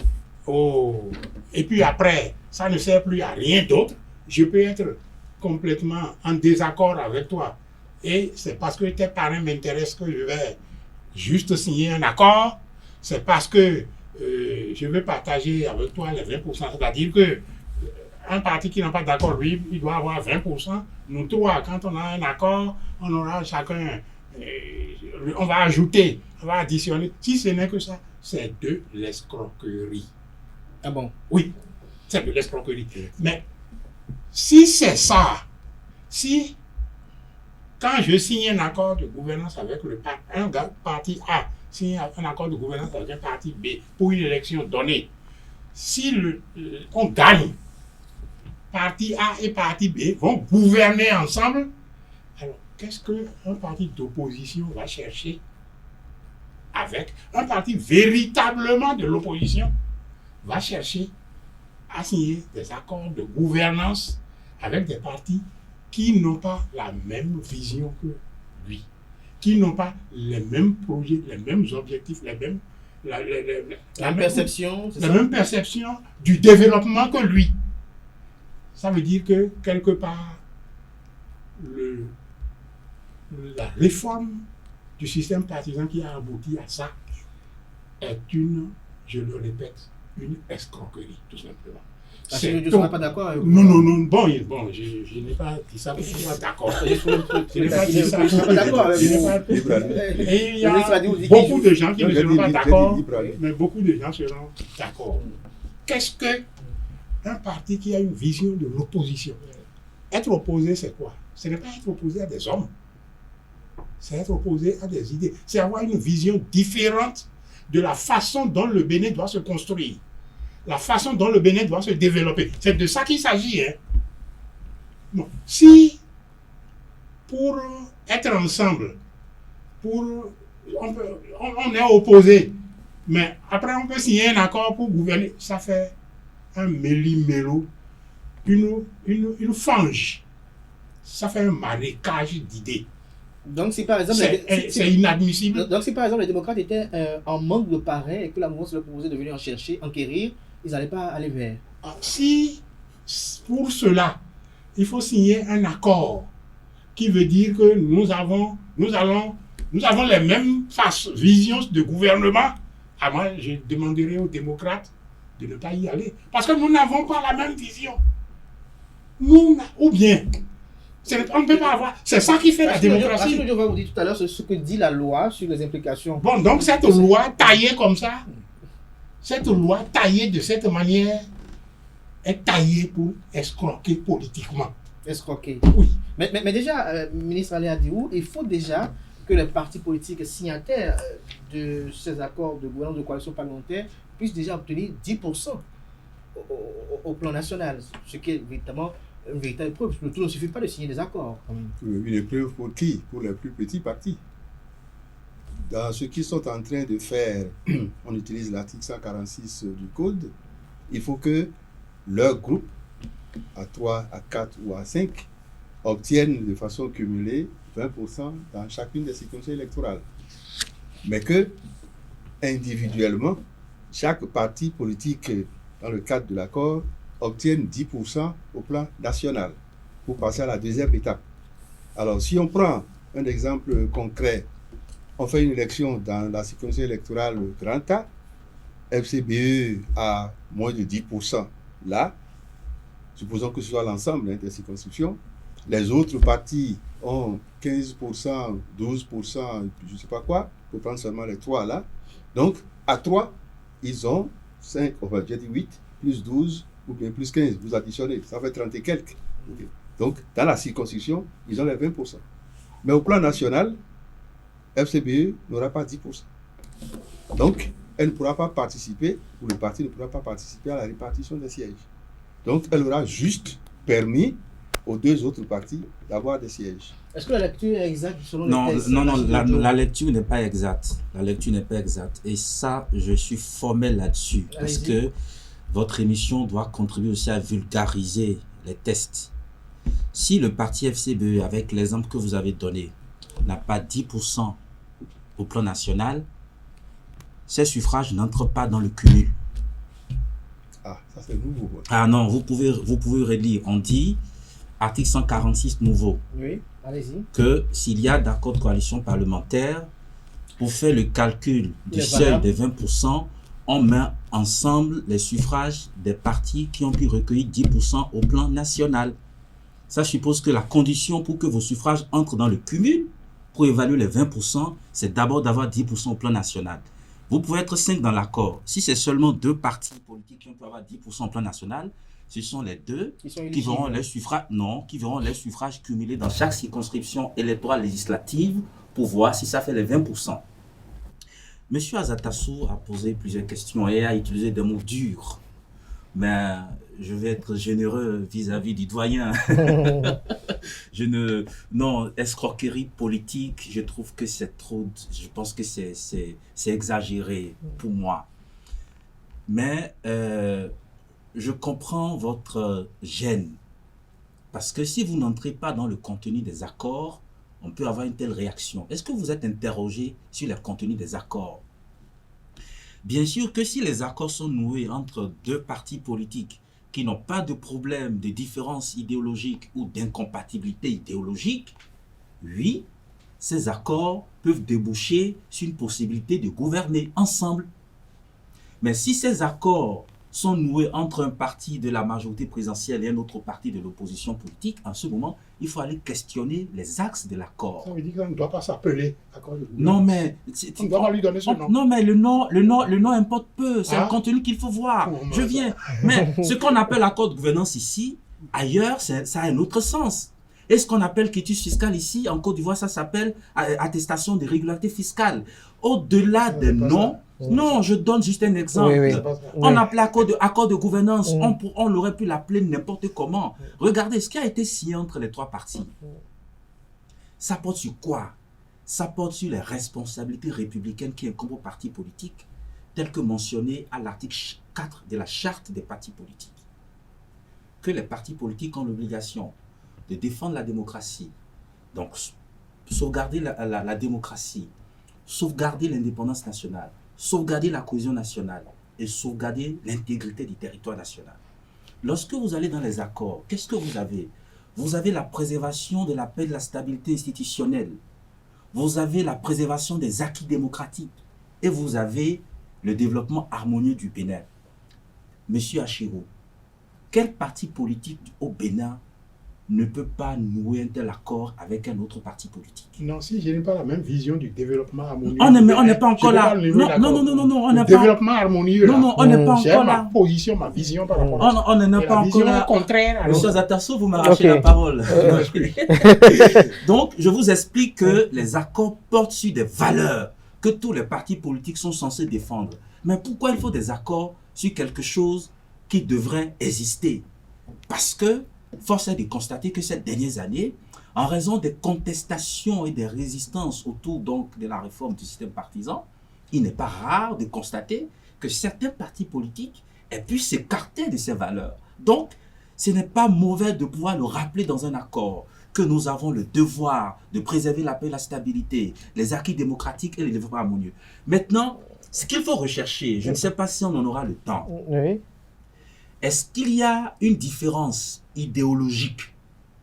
et puis après, ça ne sert plus à rien d'autre, je peux être complètement en désaccord avec toi. Et c'est parce que tes parrains m'intéressent que je vais juste signer un accord. C'est parce que je veux partager avec toi les 20%. C'est-à-dire que un parti qui n'a pas d'accord, lui, il doit avoir 20%. Nous trois, quand on a un accord, on aura chacun, on va ajouter, on va additionner. Si ce n'est que ça, c'est de l'escroquerie. Ah bon? Oui, c'est de l'escroquerie. Mais si c'est ça, si quand je signe un accord de gouvernance avec un parti A, signe un accord de gouvernance avec un parti B pour une élection donnée, si on gagne, parti A et parti B vont gouverner ensemble, alors qu'est-ce qu'un parti d'opposition va chercher avec un parti véritablement de l'opposition va chercher à signer des accords de gouvernance avec des partis qui n'ont pas la même vision que lui, qui n'ont pas les mêmes projets, les mêmes objectifs, la même perception du développement que lui. Ça veut dire que quelque part, la réforme du système partisan qui a abouti à ça est je le répète, une escroquerie, tout simplement. Je ne suis pas d'accord avec vous. Non, bon, je n'ai pas dit ça pour que tu sois d'accord. Je n'ai pas dit ça. Je ne suis pas d'accord avec vous. Et il y a beaucoup de gens qui ne seront pas d'accord, mais beaucoup de gens seront d'accord. Qu'est-ce qu'un parti qui a une vision de l'opposition? Être opposé, c'est quoi? Ce n'est pas être opposé à des hommes. C'est être opposé à des idées. C'est avoir une vision différente de la façon dont le Bénin doit se construire. La façon dont le Bénin doit se développer. C'est de ça qu'il s'agit. Hein? Bon. Si, pour être ensemble, pour on est opposé. Mais après, on peut signer un accord pour gouverner. Ça fait un méli-mélo, une fange. Ça fait un marécage d'idées. Donc, si par exemple, c'est inadmissible. Donc, si par exemple les démocrates étaient en manque de parrain et que la mouvance leur proposait de venir en chercher, enquérir, ils n'allaient pas aller vers. Si, pour cela, il faut signer un accord qui veut dire que nous avons les mêmes visions de gouvernement. Moi, je demanderai aux démocrates de ne pas y aller. Parce que nous n'avons pas la même vision. Ou bien, on ne peut pas avoir. C'est ça qui fait la démocratie. Je vais vous dire tout à l'heure ce que dit la loi sur les implications. Bon, donc cette loi taillée comme ça, cette loi taillée de cette manière, est taillée pour escroquer politiquement. Escroquer. Oui. Mais déjà, ministre Aléa Diou, il faut déjà que les partis politiques signataires de ces accords de gouvernance de coalition parlementaire puissent déjà obtenir 10% au plan national, ce qui est évidemment une véritable preuve. Le tout ne suffit pas de signer des accords. Une épreuve pour qui? Pour les plus petits partis. Dans ce qu'ils sont en train de faire, on utilise l'article 146 du Code, il faut que leur groupe, à 3, à 4 ou à 5, obtiennent de façon cumulée 20% dans chacune des circonscriptions électorales. Mais que, individuellement, chaque parti politique, dans le cadre de l'accord, obtienne 10% au plan national pour passer à la deuxième étape. Alors, si on prend un exemple concret, on fait une élection dans la circonscription électorale Grand A, FCBE a moins de 10% là, supposons que ce soit l'ensemble des circonscriptions. Les autres partis ont 15%, 12%, je ne sais pas quoi, pour prendre seulement les 3 là. Donc, à 3, ils ont 5, enfin, j'ai dit 8, plus 12, ou bien plus 15, vous additionnez, ça fait 30 et quelques. Okay. Donc, dans la circonscription, ils ont les 20%. Mais au plan national, FCBE n'aura pas 10%. Donc, elle ne pourra pas participer, ou le parti ne pourra pas participer à la répartition des sièges. Donc, elle aura juste permis aux 2 autres partis d'avoir des sièges. Est-ce que la lecture est exacte selon les thèses? Non, la lecture n'est pas exacte. La lecture n'est pas exacte. Et ça, je suis formel là-dessus. Parce que votre émission doit contribuer aussi à vulgariser les tests. Si le parti FCBE, avec l'exemple que vous avez donné, n'a pas 10% au plan national, ces suffrages n'entrent pas dans le cumul. Ah, ça c'est nouveau. Ouais. Ah non, vous pouvez relire. On dit, article 146 nouveau, oui, allez-y, que s'il y a d'accord de coalition parlementaire, pour faire le calcul du seuil des 20%, on met ensemble les suffrages des partis qui ont pu recueillir 10% au plan national. Ça suppose que la condition pour que vos suffrages entrent dans le cumul, pour évaluer les 20%, c'est d'abord d'avoir 10% au plan national. Vous pouvez être 5 dans l'accord. Si c'est seulement 2 partis politiques qui ont pu avoir 10% au plan national, ce sont les 2 qui verront les suffrages cumulés dans chaque circonscription électorale législative pour voir si ça fait les 20%. Monsieur Azatassou a posé plusieurs questions et a utilisé des mots durs. Mais je vais être généreux vis-à-vis du doyen. Non, escroquerie politique, je trouve que c'est trop, je pense que c'est exagéré pour moi. Mais je comprends votre gêne. Parce que si vous n'entrez pas dans le contenu des accords, on peut avoir une telle réaction. Est-ce que vous êtes interrogé sur le contenu des accords? Bien sûr que si les accords sont noués entre 2 partis politiques qui n'ont pas de problème de différence idéologique ou d'incompatibilité idéologique, oui, ces accords peuvent déboucher sur une possibilité de gouverner ensemble. Mais si ces accords sont noués entre un parti de la majorité présidentielle et un autre parti de l'opposition politique, en ce moment, il faut aller questionner les axes de l'accord. Ça veut dire qu'on ne doit pas s'appeler accord de gouvernement. Non, mais... on doit pas lui donner son nom. Non, mais le nom importe peu. C'est le contenu qu'il faut voir. Je viens. Mais ce qu'on appelle accord de gouvernance ici, ailleurs, ça a un autre sens. Et ce qu'on appelle quitus fiscal ici, en Côte d'Ivoire, ça s'appelle attestation de régularité fiscale. Au-delà des noms, non, je donne juste un exemple. Oui. On appelait accord de gouvernance, on l'aurait pu l'appeler n'importe comment. Regardez ce qui a été signé entre les 3 parties. Ça porte sur quoi? Ça porte sur les responsabilités républicaines qui incombent aux partis politiques, telles que mentionnées à l'article 4 de la charte des partis politiques. Que les partis politiques ont l'obligation de défendre la démocratie, donc sauvegarder la démocratie, sauvegarder l'indépendance nationale, sauvegarder la cohésion nationale et sauvegarder l'intégrité du territoire national. Lorsque vous allez dans les accords, qu'est-ce que vous avez? Vous avez la préservation de la paix et de la stabilité institutionnelle. Vous avez la préservation des acquis démocratiques. Et vous avez le développement harmonieux du Bénin. Monsieur Achiro, quel parti politique au Bénin ne peut pas nouer un tel accord avec un autre parti politique? Non, si je n'ai pas la même vision du développement harmonieux. On n'est pas encore là. Non, on n'est pas. Développement harmonieux. Non, on n'est pas encore là. Ma position, ma vision par rapport à ça. On n'est pas encore là. Contraire. Monsieur Zatasso, vous m'arrachez la parole. Donc, je vous explique que les accords portent sur des valeurs que tous les partis politiques sont censés défendre. Mais pourquoi il faut des accords sur quelque chose qui devrait exister? Parce que force est de constater que ces dernières années, en raison des contestations et des résistances autour donc de la réforme du système partisan, il n'est pas rare de constater que certains partis politiques aient pu s'écarter de ces valeurs. Donc, ce n'est pas mauvais de pouvoir le rappeler dans un accord que nous avons le devoir de préserver la paix et la stabilité, les acquis démocratiques et le développement harmonieux. Maintenant, ce qu'il faut rechercher, je ne sais pas si on en aura le temps, Oui. est-ce qu'il y a une différence idéologique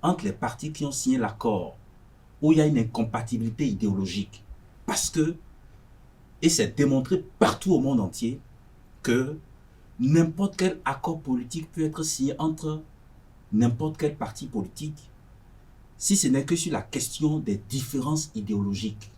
entre les partis qui ont signé l'accord où il y a une incompatibilité idéologique? Parce que, et c'est démontré partout au monde entier, que n'importe quel accord politique peut être signé entre n'importe quel parti politique si ce n'est que sur la question des différences idéologiques.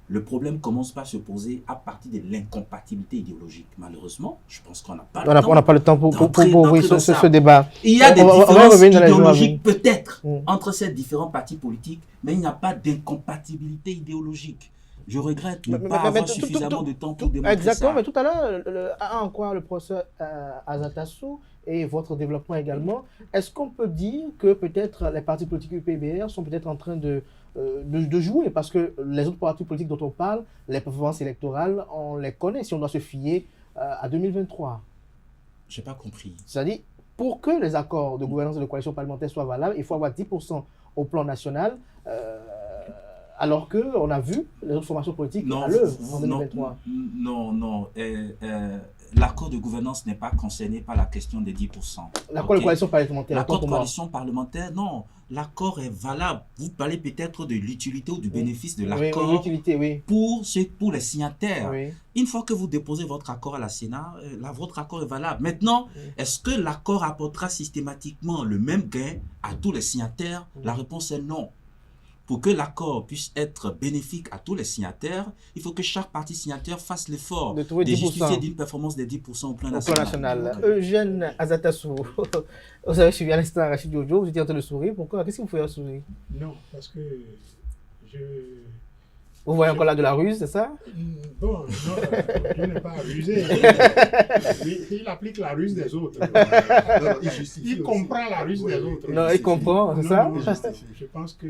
Le problème commence par se poser à partir de l'incompatibilité idéologique. Malheureusement, je pense qu'on n'a pas le temps. On n'a pas le temps pour ouvrir ce débat. Il y a des différences idéologiques peut-être entre ces différents partis politiques, mais il n'y a pas d'incompatibilité idéologique. Je regrette de ne pas avoir suffisamment de temps pour démontrer ça. Exactement, mais tout à l'heure, en quoi le professeur Azatassou et votre développement également, est-ce qu'on peut dire que peut-être les partis politiques UPBR sont peut-être en train de jouer, parce que les autres partis politiques dont on parle, les performances électorales, on les connaît si on doit se fier à 2023. Je n'ai pas compris. C'est-à-dire, pour que les accords de gouvernance et de coalition parlementaire soient valables, il faut avoir 10% au plan national, alors qu'on a vu les autres formations politiques à l'œuvre en 2023. Non. L'accord de gouvernance n'est pas concerné par la question des 10%. L'accord de coalition parlementaire. L'accord de coalition parlementaire, non. L'accord est valable. Vous parlez peut-être de l'utilité ou du bénéfice de l'accord pour les signataires. Oui. Une fois que vous déposez votre accord à la Sénat, votre accord est valable. Maintenant, est-ce que l'accord apportera systématiquement le même gain à tous les signataires? La réponse est non. Pour que l'accord puisse être bénéfique à tous les signataires, il faut que chaque parti signataire fasse l'effort de justifier d'une performance de 10% au plan national. Eugène Azatassou, vous avez suivi à l'instant Rachid Diodio, vous étiez en train de sourire. Pourquoi? Qu'est-ce que vous faites sourire? Non, parce que vous voyez encore là de la ruse, c'est ça? Bon, non, je n'ai pas rusé. Il applique la ruse des autres. Il comprend la ruse des autres. Non, il comprend, c'est ça? Je pense que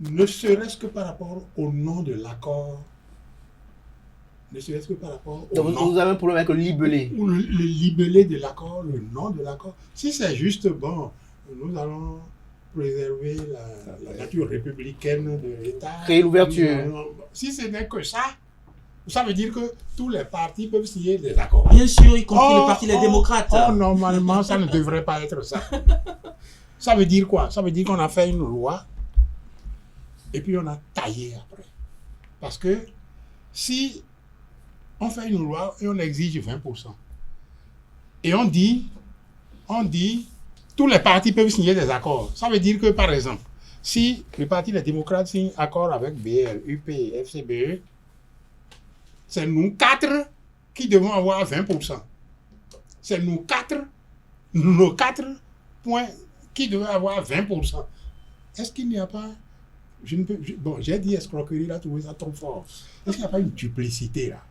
ne serait-ce que par rapport au nom de l'accord, Vous avez un problème avec le libellé. Ou le libellé de l'accord, le nom de l'accord. Si c'est juste, bon, nous allons préserver la nature républicaine de l'État. Créer l'ouverture. Si ce n'est que ça veut dire que tous les partis peuvent signer des accords. Bien sûr, y compris le Parti des démocrates. Normalement, ça ne devrait pas être ça. Ça veut dire quoi? Ça veut dire qu'on a fait une loi et puis on a taillé après. Parce que si on fait une loi et on exige 20%, et on dit tous les partis peuvent signer des accords. Ça veut dire que, par exemple, si le Parti des démocrates signe accord avec BL, UP, FCBE, c'est nous 4 qui devons avoir 20%. C'est nos 4 points qui devraient avoir 20%. Est-ce qu'il n'y a pas... j'ai dit escroquerie là, trouvé ça trop fort. Est-ce qu'il n'y a pas une duplicité là?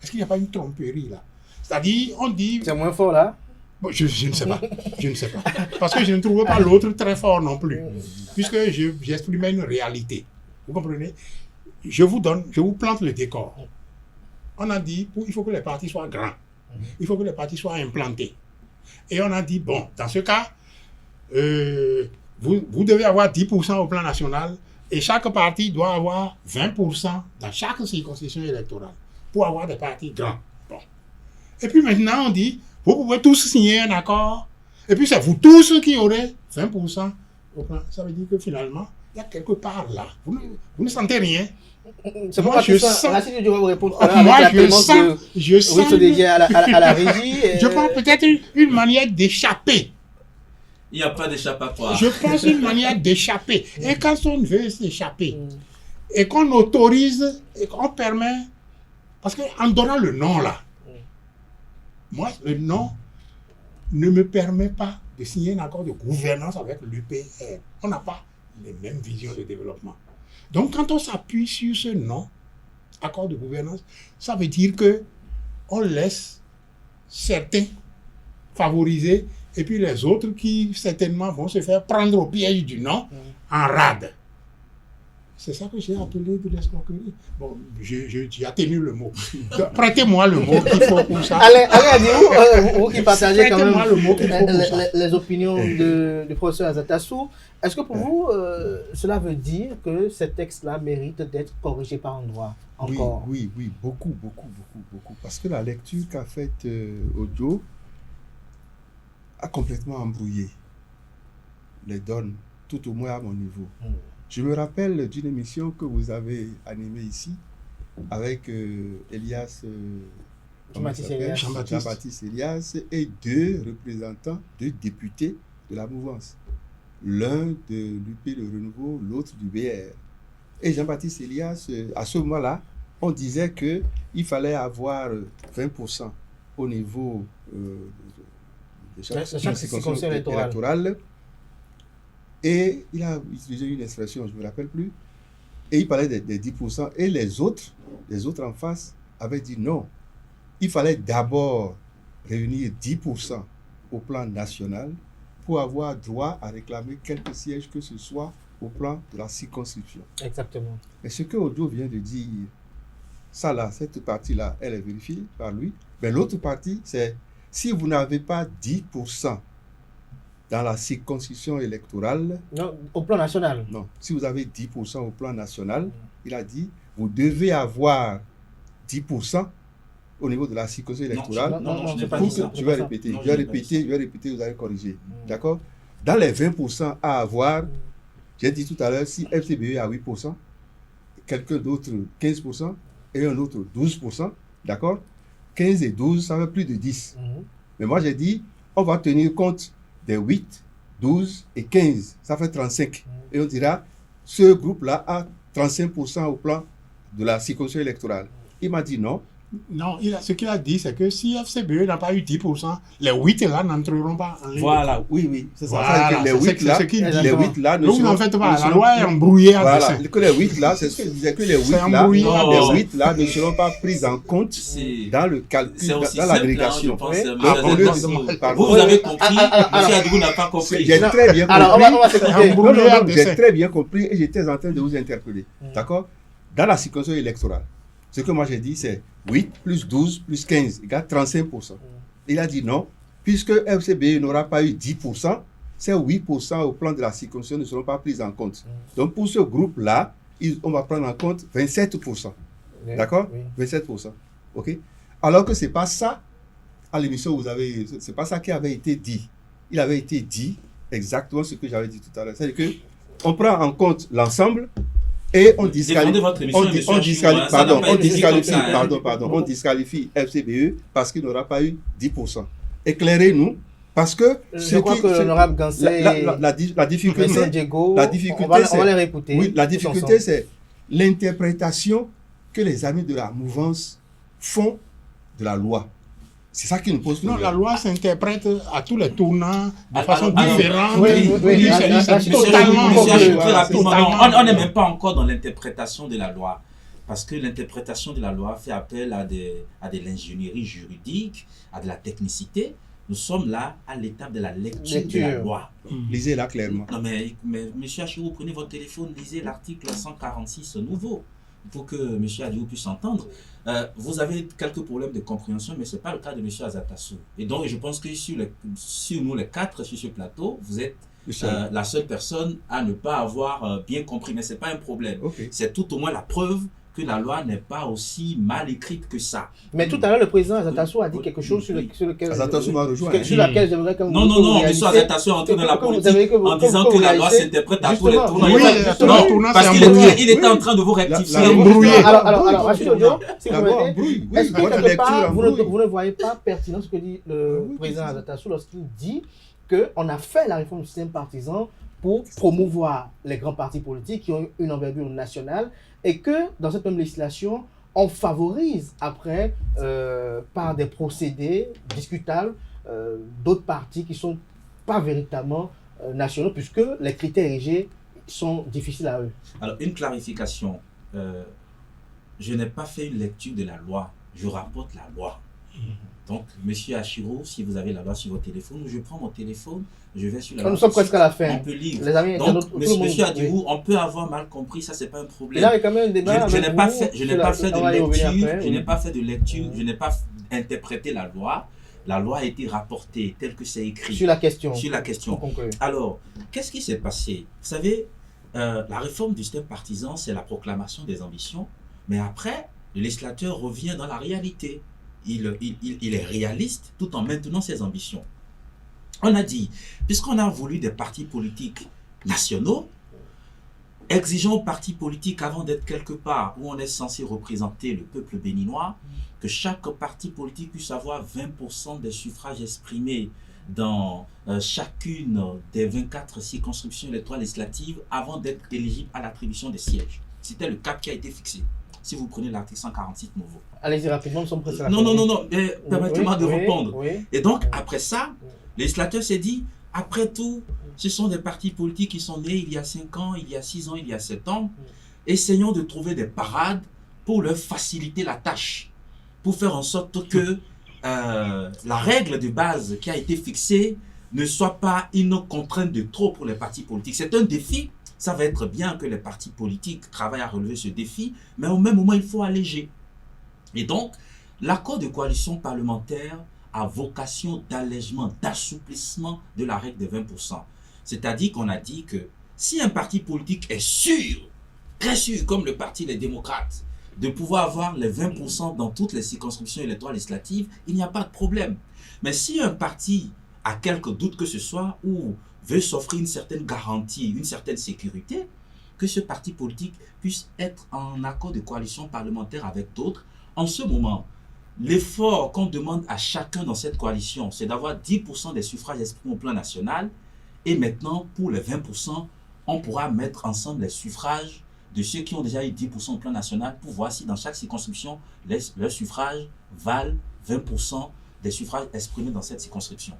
Est-ce qu'il n'y a pas une tromperie là? C'est-à-dire, on dit... C'est moins fort là? Bon, je ne sais pas. Je ne sais pas. Parce que je ne trouve pas l'autre très fort non plus. Puisque j'exprimais une réalité. Vous comprenez? Je vous plante le décor. On a dit, il faut que les partis soient grands. Il faut que les partis soient implantés. Et on a dit, bon, dans ce cas, vous devez avoir 10% au plan national et chaque parti doit avoir 20% dans chaque circonscription électorale pour avoir des partis grands. Bon. Et puis maintenant, on dit, vous pouvez tous signer un accord et puis c'est vous tous qui aurez 20% au plan. Ça veut dire que finalement, il y a quelque part là, vous ne sentez rien. C'est Moi, pourquoi je sens... Racine doit vous répondre je sens à la régie. Je pense peut-être une manière d'échapper. Il n'y a pas d'échappatoire. Je pense une manière d'échapper. Et quand on veut s'échapper, et qu'on autorise, et qu'on permet, parce qu'en donnant le nom là, moi, le nom ne me permet pas de signer un accord de gouvernance avec l'UPR. On n'a pas les mêmes visions de développement. Donc, quand on s'appuie sur ce nom, accord de gouvernance, ça veut dire que on laisse certains favoriser et puis les autres qui certainement vont se faire prendre au piège du nom en rade. C'est ça que j'ai appelé de l'escroquerie. Bon, j'ai atténué le mot. Prêtez-moi le mot qu'il faut pour ça. Allez, vous qui partagez quand même le mot qu'il faut pour ça. les opinions du professeur Azatassou, est-ce que pour vous, cela veut dire que ces textes-là méritent d'être corrigés par endroits encore? Oui, beaucoup. Parce que la lecture qu'a faite Ojo a complètement embrouillé les donnes, tout au moins à mon niveau. Je me rappelle d'une émission que vous avez animée ici avec Jean-Baptiste Elias et deux représentants, deux députés de la mouvance. L'un de l'UP Le Renouveau, l'autre du BR. Et Jean-Baptiste Elias, à ce moment-là, on disait qu'il fallait avoir 20% au niveau de chaque circonscription électorale. Et il a utilisé une expression, je ne me rappelle plus, et il parlait des 10%, et les autres en face avaient dit non. Il fallait d'abord réunir 10% au plan national pour avoir droit à réclamer quelques sièges que ce soit au plan de la circonscription. Exactement. Mais ce que Ojo vient de dire, ça là, cette partie-là, elle est vérifiée par lui. Mais l'autre partie, c'est si vous n'avez pas 10% dans la circonscription électorale... Non, au plan national. Non, si vous avez 10% au plan national, il a dit, vous devez avoir 10% au niveau de la circonscription électorale. Non, je n'ai pas dit ça. Je vais répéter, vous allez corriger. D'accord? Dans les 20% à avoir, j'ai dit tout à l'heure, si FCBE a 8%, quelqu'un d'autre 15% et un autre 12%, d'accord? 15 et 12, ça fait plus de 10. Mais moi, j'ai dit, on va tenir compte des 8, 12 et 15. Ça fait 35. Et on dira, ce groupe-là a 35% au plan de la circonscription électorale. Il m'a dit non. Non, ce qu'il a dit, c'est que si FCBE n'a pas eu 10%, les 8 là n'entreront pas en ligne. Voilà, oui, c'est ça. Voilà, les 8 là ne donc, seront en fait, pas. La loi est embrouillée. Voilà, que les 8 là, c'est ce que je disais, que les 8 là ne seront pas pris en compte dans le calcul, dans l'agrégation. Vous avez compris, M. Adrou n'a pas compris. J'ai très bien compris. J'ai très bien compris et j'étais en train de vous interpeller. D'accord? Dans la circonscription électorale, ce que moi j'ai dit, c'est 8 plus 12 plus 15 égale 35%. Il a dit non, puisque FCBE n'aura pas eu 10%, ces 8% au plan de la circonscription ne seront pas pris en compte. Donc pour ce groupe-là, on va prendre en compte 27%. D'accord? 27%. OK? Alors que ce n'est pas ça, à l'émission, c'est pas ça qui avait été dit. Il avait été dit exactement ce que j'avais dit tout à l'heure. C'est-à-dire qu'on prend en compte l'ensemble. Et on disqualifie FCBE parce qu'il n'aura pas eu 10%. Éclairez-nous, parce que je crois que l'honorable Gansé, la difficulté, on va les réécouter. Oui, la difficulté, c'est l'interprétation que les amis de la mouvance font de la loi. C'est ça qui nous pose problème. Non, la loi s'interprète à tous les tournants de façon différente. On n'est même pas encore dans l'interprétation de la loi. Parce que l'interprétation de la loi fait appel à de l'ingénierie juridique, à de la technicité. Nous sommes là à l'étape de la lecture de la loi. Lisez-la clairement. Non, mais monsieur Achirou, prenez votre téléphone, lisez l'article 146 nouveau pour que monsieur Adiou puisse entendre. Vous avez quelques problèmes de compréhension, mais ce n'est pas le cas de monsieur Azatassou. Et donc, je pense que sur nous les quatre sur ce plateau, vous êtes la seule personne à ne pas avoir bien compris. Mais ce n'est pas un problème. Okay. C'est tout au moins la preuve que la loi n'est pas aussi mal écrite que ça. Mais tout à l'heure, le président Azatassou a dit quelque chose sur lequel... Azatassou m'a rejoint. Sur laquelle j'aimerais que vous... Non, M. Azatassou est entré dans la politique en disant que la loi s'interprète à tous les tournants. Non, parce qu'il était en train de vous rectifier. Alors, Rachid Odio, si vous permettez, est-ce que quelque part, vous ne voyez pas pertinent ce que dit le président Azatassou lorsqu'il dit qu'on a fait la réforme du système partisan pour promouvoir les grands partis politiques qui ont une envergure nationale et que dans cette même législation, on favorise après, par des procédés discutables, d'autres partis qui ne sont pas véritablement nationaux puisque les critères érigés sont difficiles à eux. Alors, une clarification. Je n'ai pas fait une lecture de la loi, je rapporte la loi. Donc, monsieur Achirou, si vous avez la loi sur votre téléphone, je prends mon téléphone, je vais sur la loi. Nous sommes presque à la fin. On peut lire. Les amis, donc, monsieur Achirou, on peut avoir mal compris, ça, c'est pas un problème. Là, il y a quand même un débat. Je n'ai pas fait de lecture, je n'ai pas interprété la loi. La loi a été rapportée telle que c'est écrit. Sur la question. Sur la question. Alors, qu'est-ce qui s'est passé? Vous savez, la réforme du système partisan, c'est la proclamation des ambitions, mais après, le législateur revient dans la réalité. Il est réaliste tout en maintenant ses ambitions. On a dit, puisqu'on a voulu des partis politiques nationaux, exigeons aux partis politiques, avant d'être quelque part où on est censé représenter le peuple béninois, que chaque parti politique puisse avoir 20% des suffrages exprimés dans chacune des 24 circonscriptions électorales législatives avant d'être éligible à l'attribution des sièges. C'était le cap qui a été fixé. Si vous prenez l'article 146 nouveau. Allez-y rapidement, nous sommes presque à la fin. Non, permettez-moi de répondre. Et donc, après ça, le législateur s'est dit, après tout, ce sont des partis politiques qui sont nés il y a 5 ans, il y a 6 ans, il y a 7 ans. Essayons de trouver des parades pour leur faciliter la tâche, pour faire en sorte que la règle de base qui a été fixée ne soit pas une contrainte de trop pour les partis politiques. C'est un défi. Ça va être bien que les partis politiques travaillent à relever ce défi, mais au même moment, il faut alléger. Et donc, l'accord de coalition parlementaire a vocation d'allègement, d'assouplissement de la règle de 20%. C'est-à-dire qu'on a dit que si un parti politique est sûr, très sûr, comme le parti Les Démocrates, de pouvoir avoir les 20% dans toutes les circonscriptions électorales législatives, il n'y a pas de problème. Mais si un parti a quelque doute que ce soit ou veut s'offrir une certaine garantie, une certaine sécurité, que ce parti politique puisse être en accord de coalition parlementaire avec d'autres. En ce moment, l'effort qu'on demande à chacun dans cette coalition, c'est d'avoir 10% des suffrages exprimés au plan national. Et maintenant, pour les 20%, on pourra mettre ensemble les suffrages de ceux qui ont déjà eu 10% au plan national pour voir si dans chaque circonscription, leurs suffrages valent 20% des suffrages exprimés dans cette circonscription.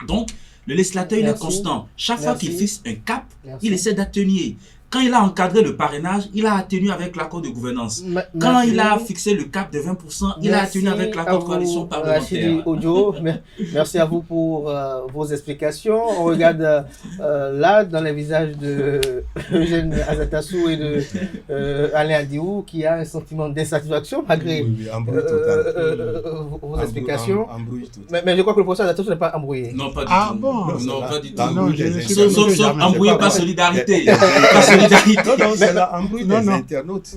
Donc, le législateur, il est constant. Chaque fois qu'il fixe un cap, il essaie d'atténuer. Quand il a encadré le parrainage, il a atténué avec l'accord de gouvernance. Quand il a fixé le cap de 20%, il a atténué avec l'accord de coalition parlementaire. Audio, merci à vous pour vos explications. On regarde là, dans les visages de Eugène Azatassou et de Alain Adiou, qui a un sentiment d'insatisfaction malgré vos explications. Mais je crois que le professeur Azatassou n'est pas embrouillé. Non, pas du tout. Bon, non, pas du tout. Sauf embrouillé par solidarité. Non, c'est l'embrouille des internautes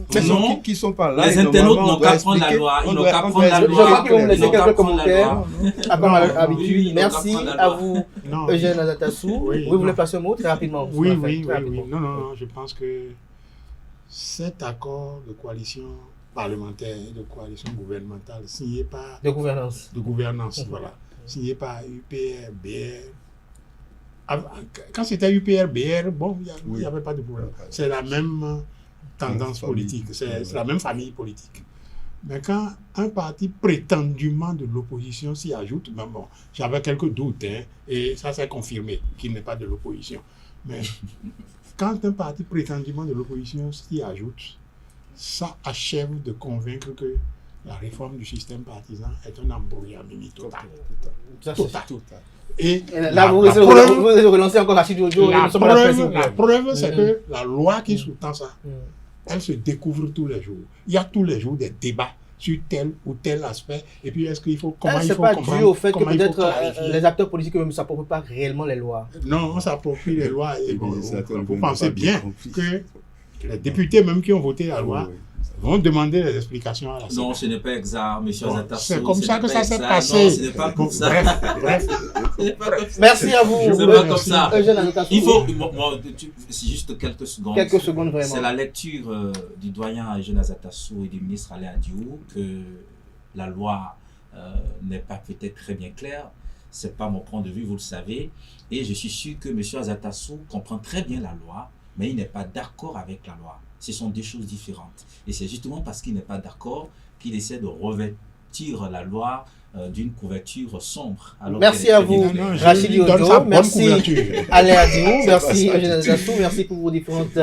qui sont pas là. Les internautes n'ont qu'à prendre la loi. Ils n'ont qu'à prendre la loi. Je crois qu'ils vont me laisser quelques commentaires, comme à l'habitude. Merci à vous, Eugène Azatassou. Vous voulez passer un mot très rapidement? Oui. Non, je pense que cet accord de coalition parlementaire et de coalition gouvernementale signé par... De gouvernance. Voilà. Signé par UPR, BR. Quand c'était UPR, BR, bon, il n'y avait pas de problème. C'est la même tendance politique, c'est la même famille politique. Mais quand un parti prétendument de l'opposition s'y ajoute, ben bon, j'avais quelques doutes, et ça s'est confirmé qu'il n'est pas de l'opposition. Mais quand un parti prétendument de l'opposition s'y ajoute, ça achève de convaincre que la réforme du système partisan est un embrouillamini total. Ça, c'est Total. Tout à Et là, vous relancez encore Rachid Jojo. la preuve, c'est que la loi qui sous-tend ça, Mm. elle se découvre tous les jours. Il y a tous les jours des débats sur tel ou tel aspect. Et puis, est-ce qu'il faut comment il C'est faut pas comprendre, dû au fait que comment il faut peut-être clarifier. les acteurs politiques eux-mêmes ne s'approprient pas réellement les lois. Non, on s'approprie les lois. Et Et bon, puis, ça, tout le vous monde pensez n'a pas bien bien compris. que les députés même qui ont voté la loi Oui, oui. vont demander des explications à la Non, Sénat. ce n'est pas exact, monsieur Bon, Azatasso. c'est comme ce ça n'est que pas ça s'est exact. passé. Non, ce n'est pas comme Bon, ça. bref. Ce n'est pas comme ça. Merci à vous. C'est Je pas vous comme ça. Eugène Azatassou. Il faut, c'est juste quelques secondes. Quelques secondes vraiment. C'est la lecture du doyen Eugène Azatassou et du ministre Alain Adiou que la loi n'est pas peut-être très bien claire. C'est pas mon point de vue, vous le savez. Et je suis sûr que M. Azatassou comprend très bien la loi, mais il n'est pas d'accord avec la loi. Ce sont deux choses différentes. Et c'est justement parce qu'il n'est pas d'accord qu'il essaie de revêtir la loi d'une couverture sombre. alors Merci qu'elle est à très bien vous, claire. Non, je Rachid lui donne Yodo, sa bonne merci. couverture. Alain Adiou, merci Ça, Eugène Azatassou, merci pour vos différentes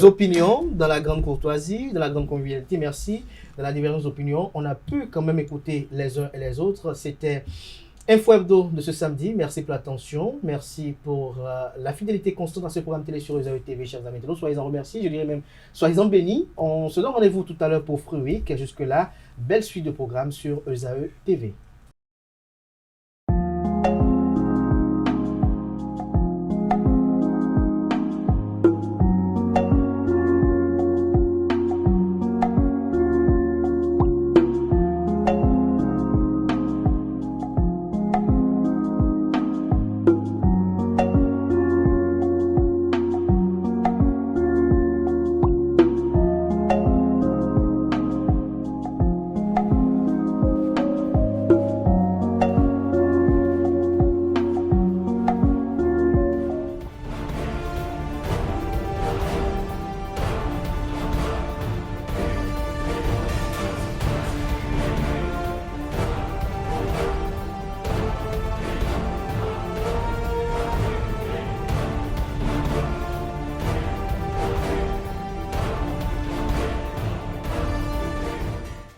opinions dans la grande courtoisie, dans la grande convivialité, merci. Dans la divergence d'opinions, on a pu quand même écouter les uns et les autres. C'était Info Hebdo de ce samedi. Merci pour l'attention, merci pour la fidélité constante à ce programme télé sur ESAE TV, chers amis. Soyez-en remerciés, je dirais même soyez-en bénis. On se donne rendez-vous tout à l'heure pour Fruit Week. Jusque-là, belle suite de programmes sur ESAE TV.